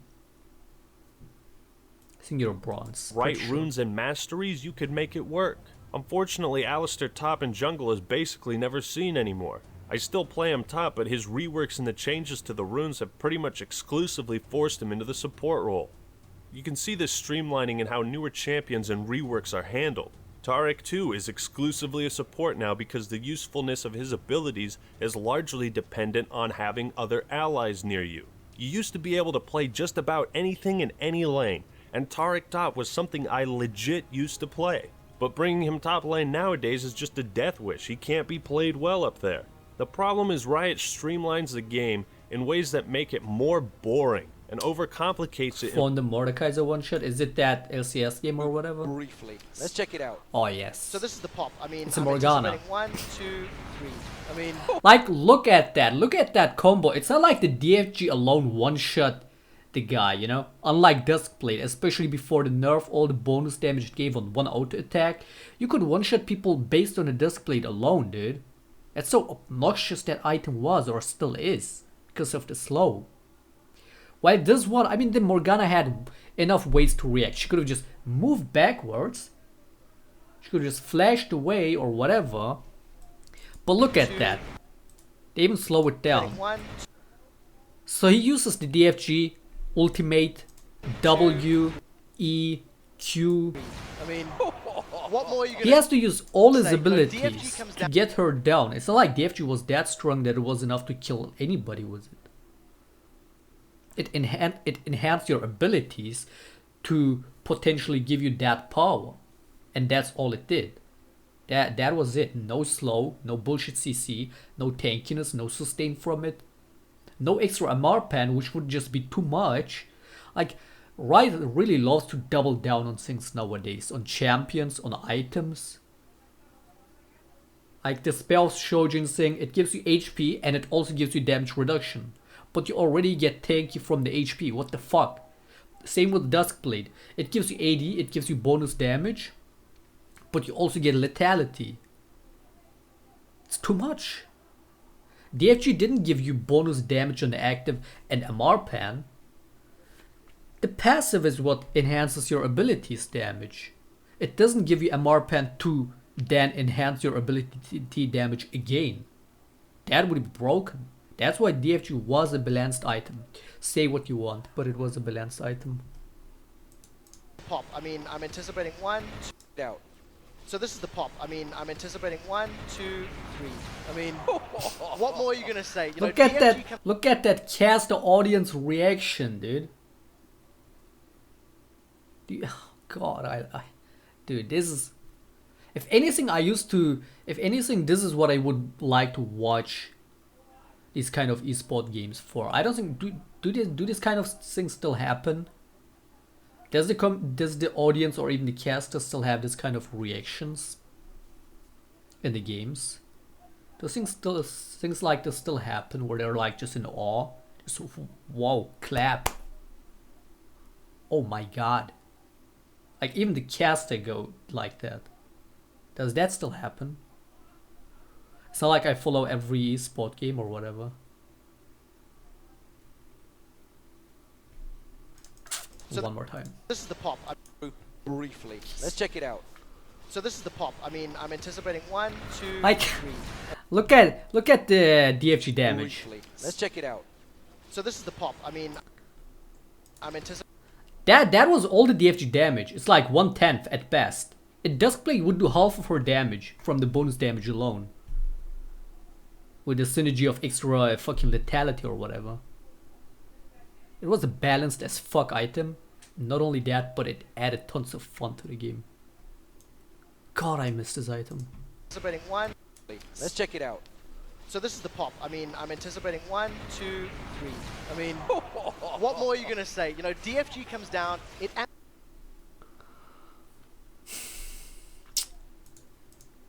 I think you're bronze. right runes and masteries, you could make it work. Unfortunately, Alistair top in jungle is basically never seen anymore. I still play him top, but his reworks and the changes to the runes have pretty much exclusively forced him into the support role. You can see this streamlining in how newer champions and reworks are handled. Taric too is exclusively a support now because the usefulness of his abilities is largely dependent on having other allies near you. You used to be able to play just about anything in any lane, and Taric top was something I legit used to play. But bringing him top lane nowadays is just a death wish. He can't be played well up there. The problem is Riot streamlines the game in ways that make it more boring and overcomplicates it. On the Mordekaiser one shot, is it that LCS game or whatever? Briefly, let's check it out. Oh yes. So this is the pop. I mean, it's a Morgana. 1, 2, 3. I mean, like look at that combo. It's not like the DFG alone one shot the guy, you know. Unlike Duskblade, especially before the nerf, all the bonus damage it gave on one auto attack, you could one shot people based on the Duskblade alone, dude. That's so obnoxious that item was or still is because of the slow. While this one, I mean, the Morgana had enough ways to react. She could have just moved backwards. She could have just flashed away or whatever. But look at that. They even slow it down. So he uses the DFG, ultimate, W, E, Q. I mean, what more are you gonna he has to use all his say? abilities to get her down. It's not like DFG was that strong that it was enough to kill anybody with it. It enhanced your abilities to potentially give you that power. And that's all it did. That was it. No slow, no bullshit CC, no tankiness, no sustain from it. No extra MR pen, which would just be too much. Like, Riot really loves to double down on things nowadays. On champions, on items. Like the spell Shojin thing, it gives you HP and it also gives you damage reduction. But you already get tanky from the HP, what the fuck? Same with Duskblade. It gives you AD, it gives you bonus damage. But you also get lethality. It's too much. DFG didn't give you bonus damage on the active and MR pan. The passive is what enhances your abilities damage. It doesn't give you MR pan to then enhance your ability damage again. That would be broken. That's why DFG was a balanced item. Say what you want, but it was a balanced item. Pop. I mean, I'm anticipating 1, 2, out. So this is the pop. I mean, I'm anticipating 1, 2, 3. I mean, what more are you gonna say? You Look know, at that! Look at that caster audience reaction, dude. Oh God, dude, this is. If anything, this is what I would like to watch these kind of esport games for. I don't think do this kind of things still happen? Does the audience or even the caster still have this kind of reactions in the games? Do things like this still happen where they're like just in awe? Just wow, clap. Oh my God. Like even the caster go like that. Does that still happen? It's not like I follow every esport game or whatever. So one more time. This is the pop. Briefly. Let's check it out. So this is the pop. I mean, I'm anticipating 1, 2, like, 3. Look at the DFG damage. Briefly. Let's check it out. So this is the pop. I mean, I'm anticipating. That was all the DFG damage. It's like 1/10 at best. A Duskblade would do half of her damage from the bonus damage alone. With the synergy of extra fucking lethality or whatever. It was a balanced as fuck item. Not only that, but it added tons of fun to the game. God, I missed this item. Anticipating 1. Let's check it out. So this is the pop. I mean, I'm anticipating 1, 2, 3. I mean, what more are you gonna say? You know, DFG comes down.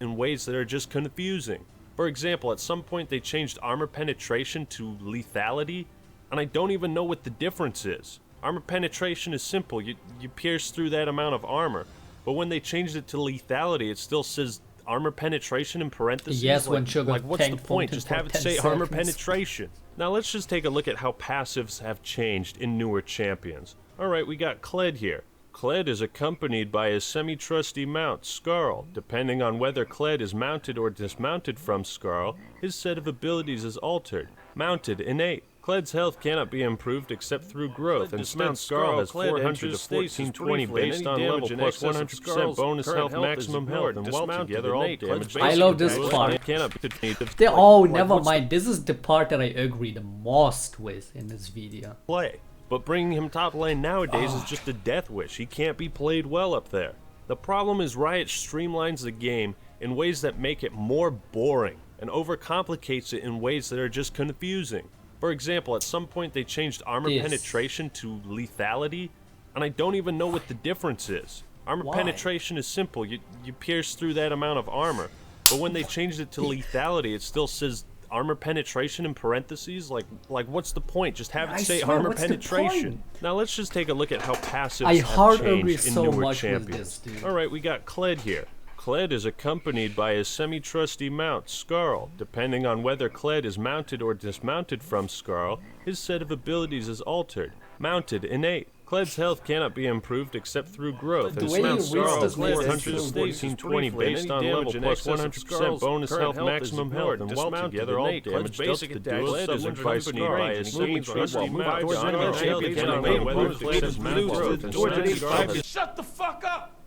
In ways that are just confusing. For example, at some point they changed armor penetration to lethality, and I don't even know what the difference is. Armor penetration is simple, you pierce through that amount of armor, but when they changed it to lethality, it still says armor penetration in parentheses. Yes, like, when Sugar like what's the point? Just have it say armor penetration. Now let's just take a look at how passives have changed in newer champions. Alright, we got Kled here. Kled is accompanied by his semi-trusty mount, Skarl. Depending on whether Kled is mounted or dismounted from Skarl, his set of abilities is altered. Mounted, innate. Kled's health cannot be improved except through growth. Instead, Skarl has 400 to 1420 based on level plus 100% bonus health, maximum health, and well together all damage. I love this part. Never mind. This is the part that I agree the most with in this video. Play. But bringing him top lane nowadays is just a death wish. He can't be played well up there. The problem is Riot streamlines the game in ways that make it more boring and overcomplicates it in ways that are just confusing. For example, at some point they changed armor penetration to lethality, and I don't even know what the difference is. Armor penetration is simple, you pierce through that amount of armor, but when they changed it to lethality, it still says armor penetration in parentheses. Like what's the point? Just have it say armor penetration. Now let's just take a look at how passives have changed in newer champions. Alright, we got Kled here. Kled is accompanied by his semi-trusty mount, Skarl. Depending on whether Kled is mounted or dismounted from Skarl, his set of abilities is altered. Mounted, innate. Kled's health cannot be improved except through growth. And Mount Skarl is 400 to 1420 based on level plus 100% bonus health, maximum health, and well together all damage. Basic attack. Kled is accompanied by his semi-trusty mount, Kled's health cannot be improved except through growth. And Skarl. Shut the fuck up!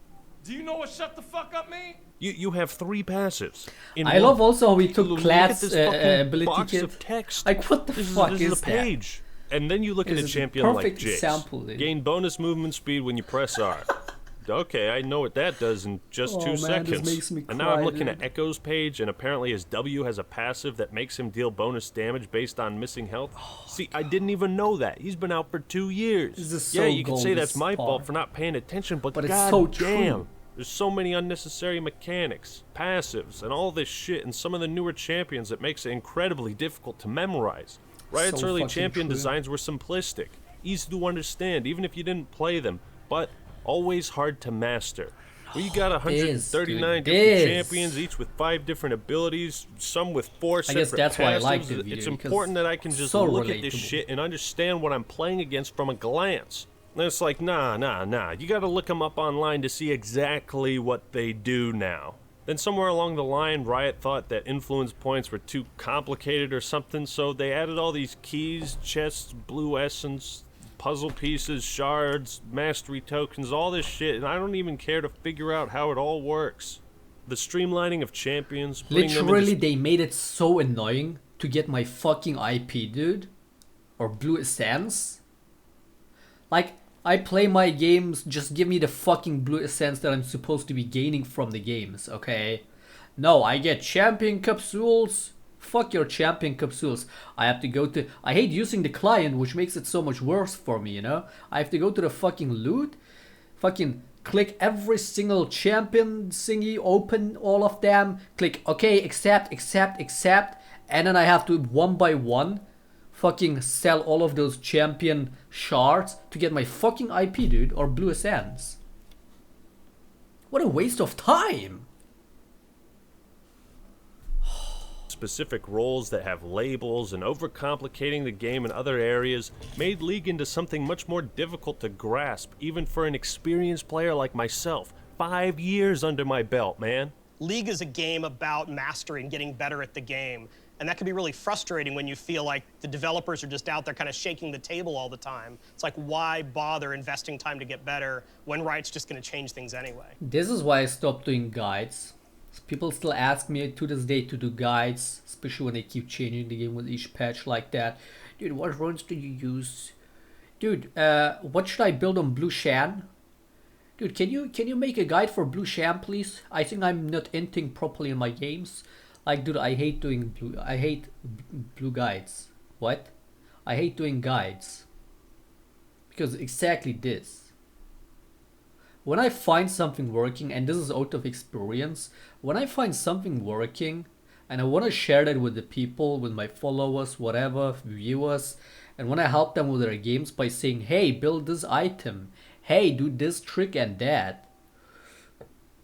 Do you know what shut the fuck up mean? You have 3 passives. I love also how we took class ability box kit. of text. Like what the fuck is is a page. And then you look at a champion like Jace. Gain bonus movement speed when you press R. Okay, I know what that does in just 2 seconds. This makes me cry, and now I'm looking at Echo's page, and apparently his W has a passive that makes him deal bonus damage based on missing health. See, I didn't even know that. He's been out for 2 years. This is yeah, so you can say that's my far. fault for not paying attention, but it's god so damn. true. There's so many unnecessary mechanics, passives, and all this shit in some of the newer champions that makes it incredibly difficult to memorize. Riot's So early fucking champion true. designs were simplistic, easy to understand even if you didn't play them, but always hard to master. Well, you got 139 dude, different champions, each with 5 different abilities, some with 4 separate I guess that's why I like passives. the video, It's important that I can just look at this shit and understand what I'm playing against from a glance. And it's like, nah. You gotta look them up online to see exactly what they do now. Then somewhere along the line, Riot thought that influence points were too complicated or something, so they added all these keys, chests, blue essence, puzzle pieces, shards, mastery tokens, all this shit, and I don't even care to figure out how it all works. The streamlining of champions, literally they made it so annoying to get my fucking IP, dude. Or blue essence. Like, I play my games, just give me the fucking blue essence that I'm supposed to be gaining from the games, okay? No, I get champion capsules. Fuck your champion capsules. I have to go to... I hate using the client, which makes it so much worse for me, you know? I have to go to the fucking loot. Fucking click every single champion thingy, open all of them. Click, okay, accept. And then I have to, one by one, fucking sell all of those champion shards to get my fucking IP, dude, or blue essence. What a waste of time. Specific roles that have labels and overcomplicating the game in other areas made League into something much more difficult to grasp, even for an experienced player like myself. 5 years under my belt, man. League is a game about mastery and getting better at the game. And that can be really frustrating when you feel like the developers are just out there kind of shaking the table all the time. It's like, why bother investing time to get better when Riot's just going to change things anyway? This is why I stopped doing guides. People still ask me to this day to do guides, especially when they keep changing the game with each patch like that. Dude, what runes do you use? Dude, what should I build on Blue Shan? Dude, can you make a guide for Blue Shan, please? I think I'm not inting properly in my games. Like, dude, I hate doing blue guides. What? I hate doing guides. Because exactly this. When I find something working, and this is out of experience, when I find something working and I want to share that with the people, with my followers, whatever, viewers, and when I help them with their games by saying, hey, build this item, hey, do this trick and that.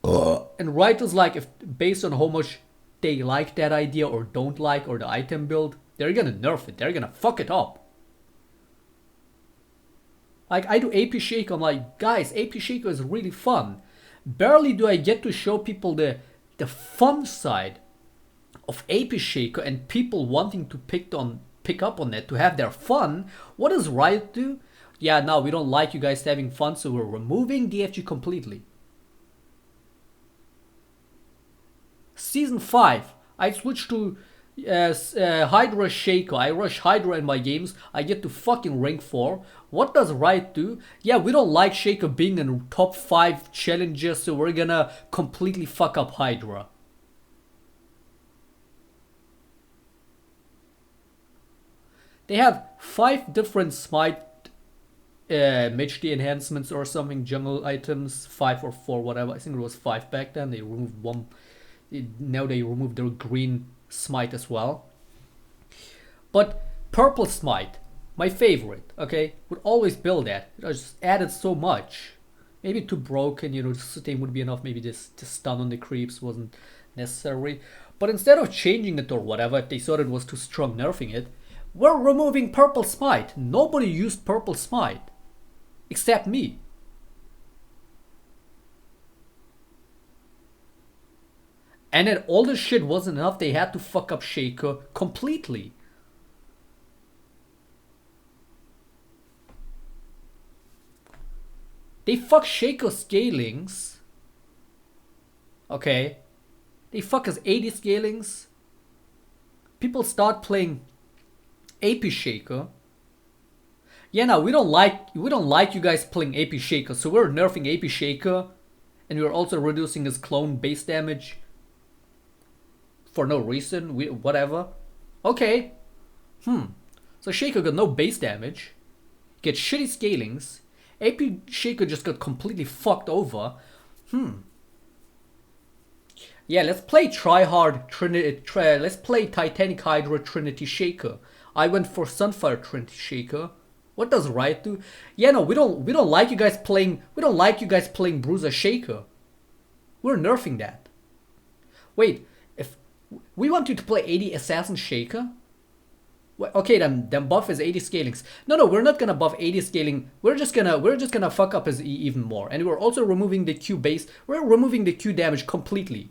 And Riot is like, if based on how much they like that idea or don't like, or the item build, they're gonna nerf it, they're gonna fuck it up. Like, I do AP Shaker, I'm like, guys, AP Shaker is really fun. Barely do I get to show people the fun side of AP Shaker and people wanting to pick up on it, to have their fun. What does Riot do? Yeah, no, we don't like you guys having fun, so we're removing DFG completely. Season 5, I switched to Hydra Shaker. I rush Hydra in my games. I get to fucking rank 4. What does Riot do? Yeah, we don't like Shaker being in top 5 challenges, so we're gonna completely fuck up Hydra. They have 5 different Smite MHD enhancements or something, jungle items, 5 or 4, whatever. I think it was 5 back then. They removed 1. Now they removed their green Smite as well. But purple Smite, my favorite, okay? Would always build that. I just added so much. Maybe too broken, you know, the system would be enough. Maybe this stun on the creeps wasn't necessary. But instead of changing it or whatever, if they thought it was too strong, nerfing it, we're removing purple Smite. Nobody used purple Smite. Except me. And then all this shit wasn't enough, they had to fuck up Shaker completely. They fuck Shaker scalings. Okay. They fuck us 80 scalings. People start playing AP Shaker. Yeah, no, we don't like you guys playing AP Shaker, so we're nerfing AP Shaker, and we're also reducing his clone base damage. For no reason, whatever. Okay. So Shaker got no base damage. Get shitty scalings. AP Shaker just got completely fucked over. Yeah, let's play Tryhard Trinity. Let's play Titanic Hydra Trinity Shaker. I went for Sunfire Trinity Shaker. What does Riot do? Yeah, no, we don't like you guys playing. We don't like you guys playing Bruiser Shaker. We're nerfing that. Wait, if we want you to play 80 Assassin Shaker? Okay, then buff his 80 scalings. No, we're not gonna buff 80 scaling. We're just gonna fuck up his E even more. And we're also removing the Q base. We're removing the Q damage completely.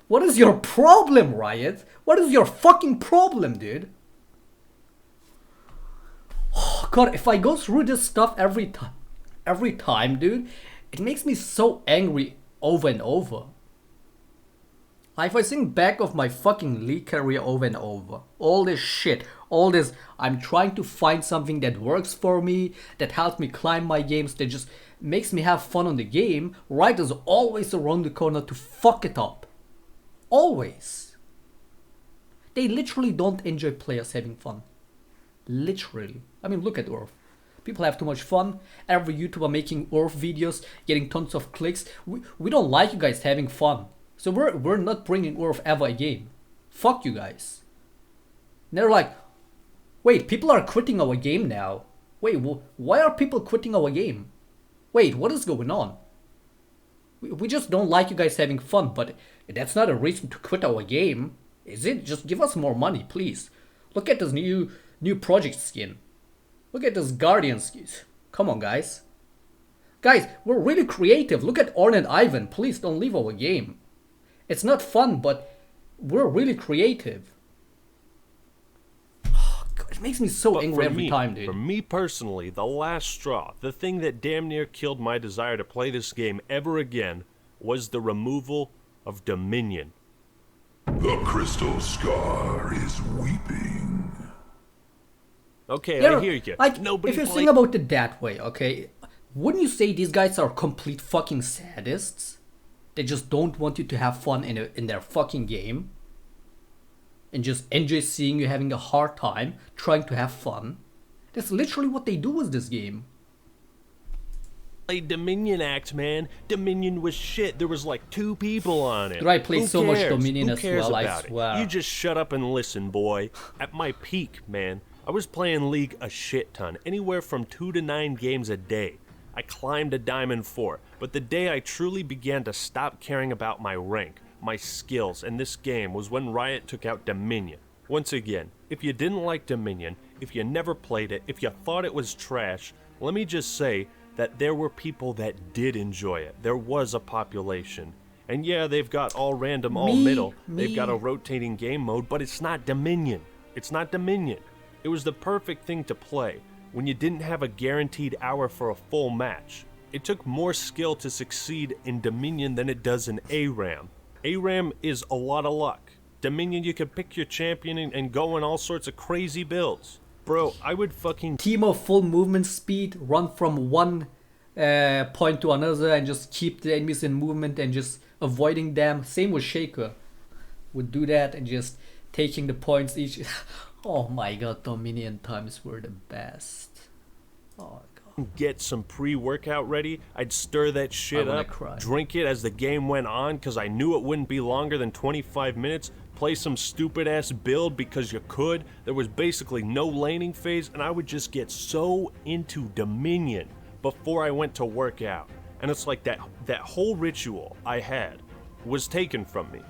What is your problem, Riot? What is your fucking problem, dude? Oh, God, if I go through this stuff every time, dude, it makes me so angry over and over. Like, if I think back of my fucking League career over and over, all this shit, all this, I'm trying to find something that works for me, that helps me climb my games, that just makes me have fun on the game, Riot is always around the corner to fuck it up. Always. They literally don't enjoy players having fun. Literally. I mean, look at Earth. People have too much fun. Every YouTuber making Earth videos, getting tons of clicks. We don't like you guys having fun. So we're not bringing Earth ever again. Fuck you guys. And they're like, wait, people are quitting our game now. Wait, why are people quitting our game? Wait, what is going on? We just don't like you guys having fun, but that's not a reason to quit our game. Is it? Just give us more money, please. Look at this new project skin. Look at this Guardian skins. Come on, guys. Guys, we're really creative. Look at Orn and Ivan. Please don't leave our game. It's not fun, but we're really creative. Oh, God, it makes me so angry every time, dude. For me personally, the last straw, the thing that damn near killed my desire to play this game ever again, was the removal of Dominion. The crystal scar is weeping. Okay, Yeah, I hear you. Like, Nobody if you think about it that way, okay, wouldn't you say these guys are complete fucking sadists? They just don't want you to have fun in their fucking game. And just enjoy seeing you having a hard time, trying to have fun. That's literally what they do with this game. Played Dominion Act, man. Dominion was shit. There was like 2 people on it. I played so much Dominion Who as cares well, I about swear. it? You just shut up and listen, boy. At my peak, man, I was playing League a shit ton. Anywhere from 2 to 9 games a day. I climbed a Diamond 4. But the day I truly began to stop caring about my rank, my skills, in this game was when Riot took out Dominion. Once again, if you didn't like Dominion, if you never played it, if you thought it was trash, let me just say that there were people that did enjoy it. There was a population. And yeah, they've got all random, all middle. They've got a rotating game mode, but it's not Dominion. It's not Dominion. It was the perfect thing to play when you didn't have a guaranteed hour for a full match. It took more skill to succeed in Dominion than it does in ARAM. ARAM is a lot of luck. Dominion, you could pick your champion and go in all sorts of crazy builds. Bro, I would fucking Team of full movement speed, run from one point to another and just keep the enemies in movement and just avoiding them. Same with Shaker. Would do that and just taking the points each. Oh my god, Dominion times were the best. Oh god. get some pre-workout ready. I'd stir that shit up, drink it as the game went on because I knew it wouldn't be longer than 25 minutes. Play some stupid ass build because you could. There was basically no laning phase, and I would just get so into Dominion before I went to work out. And it's like that whole ritual I had was taken from me.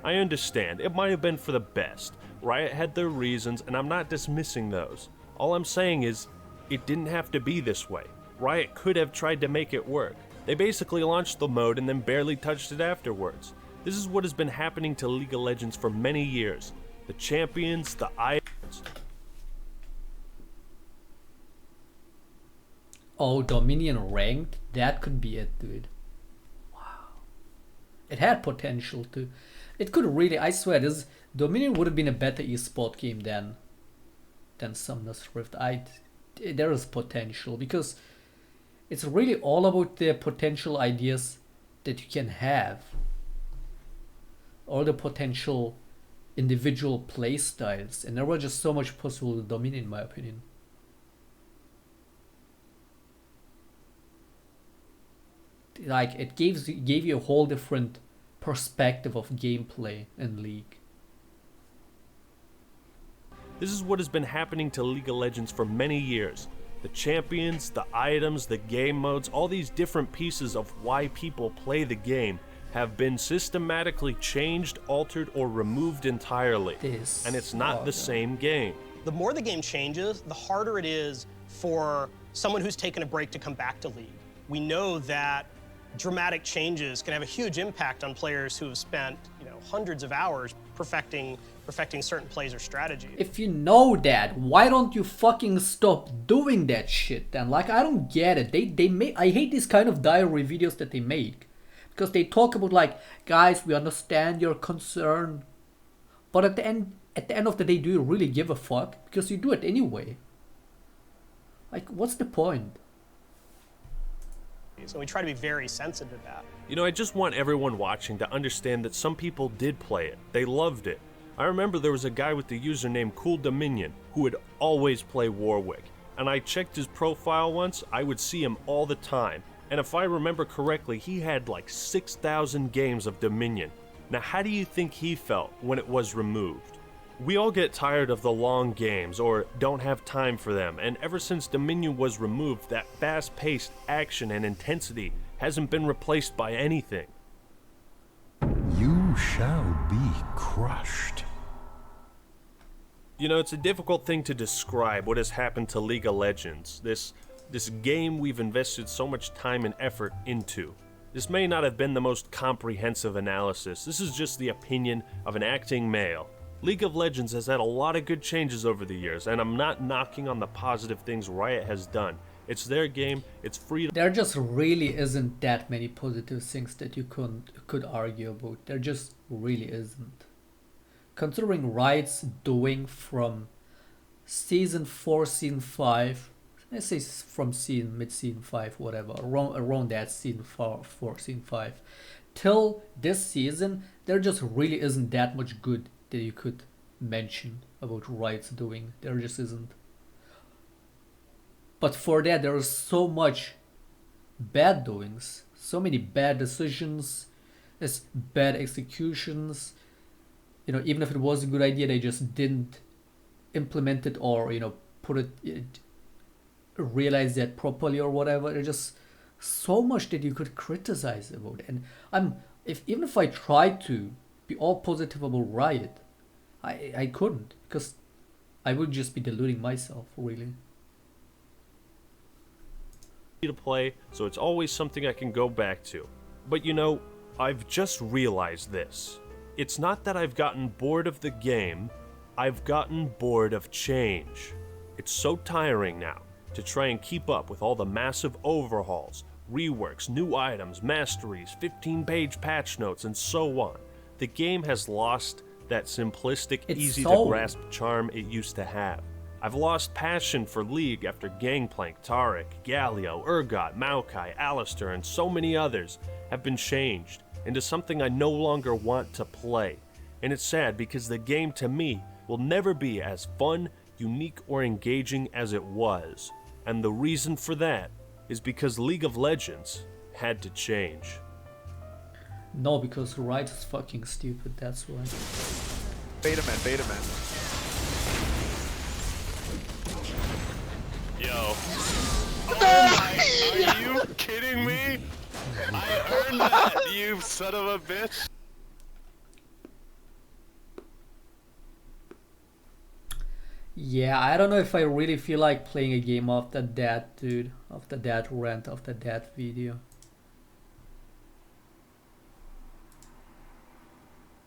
I understand, it might have been for the best. Riot had their reasons, and I'm not dismissing those. All I'm saying is, it didn't have to be this way. Riot could have tried to make it work. They basically launched the mode and then barely touched it afterwards. This is what has been happening to League of Legends for many years. The champions, the icons. Oh, Dominion ranked? That could be it, dude. Wow. It had potential to. It could really, I swear, this Dominion would have been a better esport game than Summoner's Rift. There is potential because it's really all about the potential ideas that you can have. All the potential individual play styles, and there was just so much possible with Dominion, in my opinion. Like, it gave you a whole different perspective of gameplay in League. This is what has been happening to League of Legends for many years. The champions, the items, the game modes, all these different pieces of why people play the game have been systematically changed, altered, or removed entirely. And it's not the same game. The more the game changes, the harder it is for someone who's taken a break to come back to League. We know that dramatic changes can have a huge impact on players who have spent, hundreds of hours perfecting certain plays or strategies. If you know that, why don't you fucking stop doing that shit then? Like, I don't get it. They make, I hate these kind of diary videos that they make, because they talk about like, guys, we understand your concern, but at the end of the day, do you really give a fuck? Because you do it anyway. Like, what's the point? So we try to be very sensitive to that. I just want everyone watching to understand that some people did play it. They loved it. I remember there was a guy with the username Cool Dominion who would always play Warwick. And I checked his profile once, I would see him all the time. And if I remember correctly, he had like 6,000 games of Dominion. Now how do you think he felt when it was removed? We all get tired of the long games or don't have time for them, and ever since Dominion was removed, that fast-paced action and intensity hasn't been replaced by anything. You shall be crushed. It's a difficult thing to describe what has happened to League of Legends, this game we've invested so much time and effort into. This may not have been the most comprehensive analysis, this is just the opinion of an acting male. League of Legends has had a lot of good changes over the years, and I'm not knocking on the positive things Riot has done. It's their game, it's free. There just really isn't that many positive things that you could argue about. There just really isn't. Considering Riot's doing from Season 4, Season 5, let's say from mid-Season 5, whatever, around that Season 4, Season 5, till this season, there just really isn't that much good that you could mention about Riot's doing. There just isn't. But for that, there is so much bad doings, so many bad decisions, bad executions. Even if it was a good idea, they just didn't implement it or realize that properly or whatever. There's just so much that you could criticize about. And even if I tried to be all positive about Riot, I couldn't, because I would just be deluding myself, really. To play, so it's always something I can go back to. But I've just realized this. It's not that I've gotten bored of the game, I've gotten bored of change. It's so tiring now to try and keep up with all the massive overhauls, reworks, new items, masteries, 15-page patch notes, and so on. The game has lost that simplistic, easy-to-grasp charm it used to have. I've lost passion for League after Gangplank, Taric, Galio, Urgot, Maokai, Alistair, and so many others have been changed into something I no longer want to play. And it's sad because the game to me will never be as fun, unique, or engaging as it was. And the reason for that is because League of Legends had to change. No, because Riot is fucking stupid, that's why. Beta man. Yo. Oh my, are you kidding me? I earned that, you son of a bitch. Yeah, I don't know if I really feel like playing a game after that, dude. After that rant, after that video.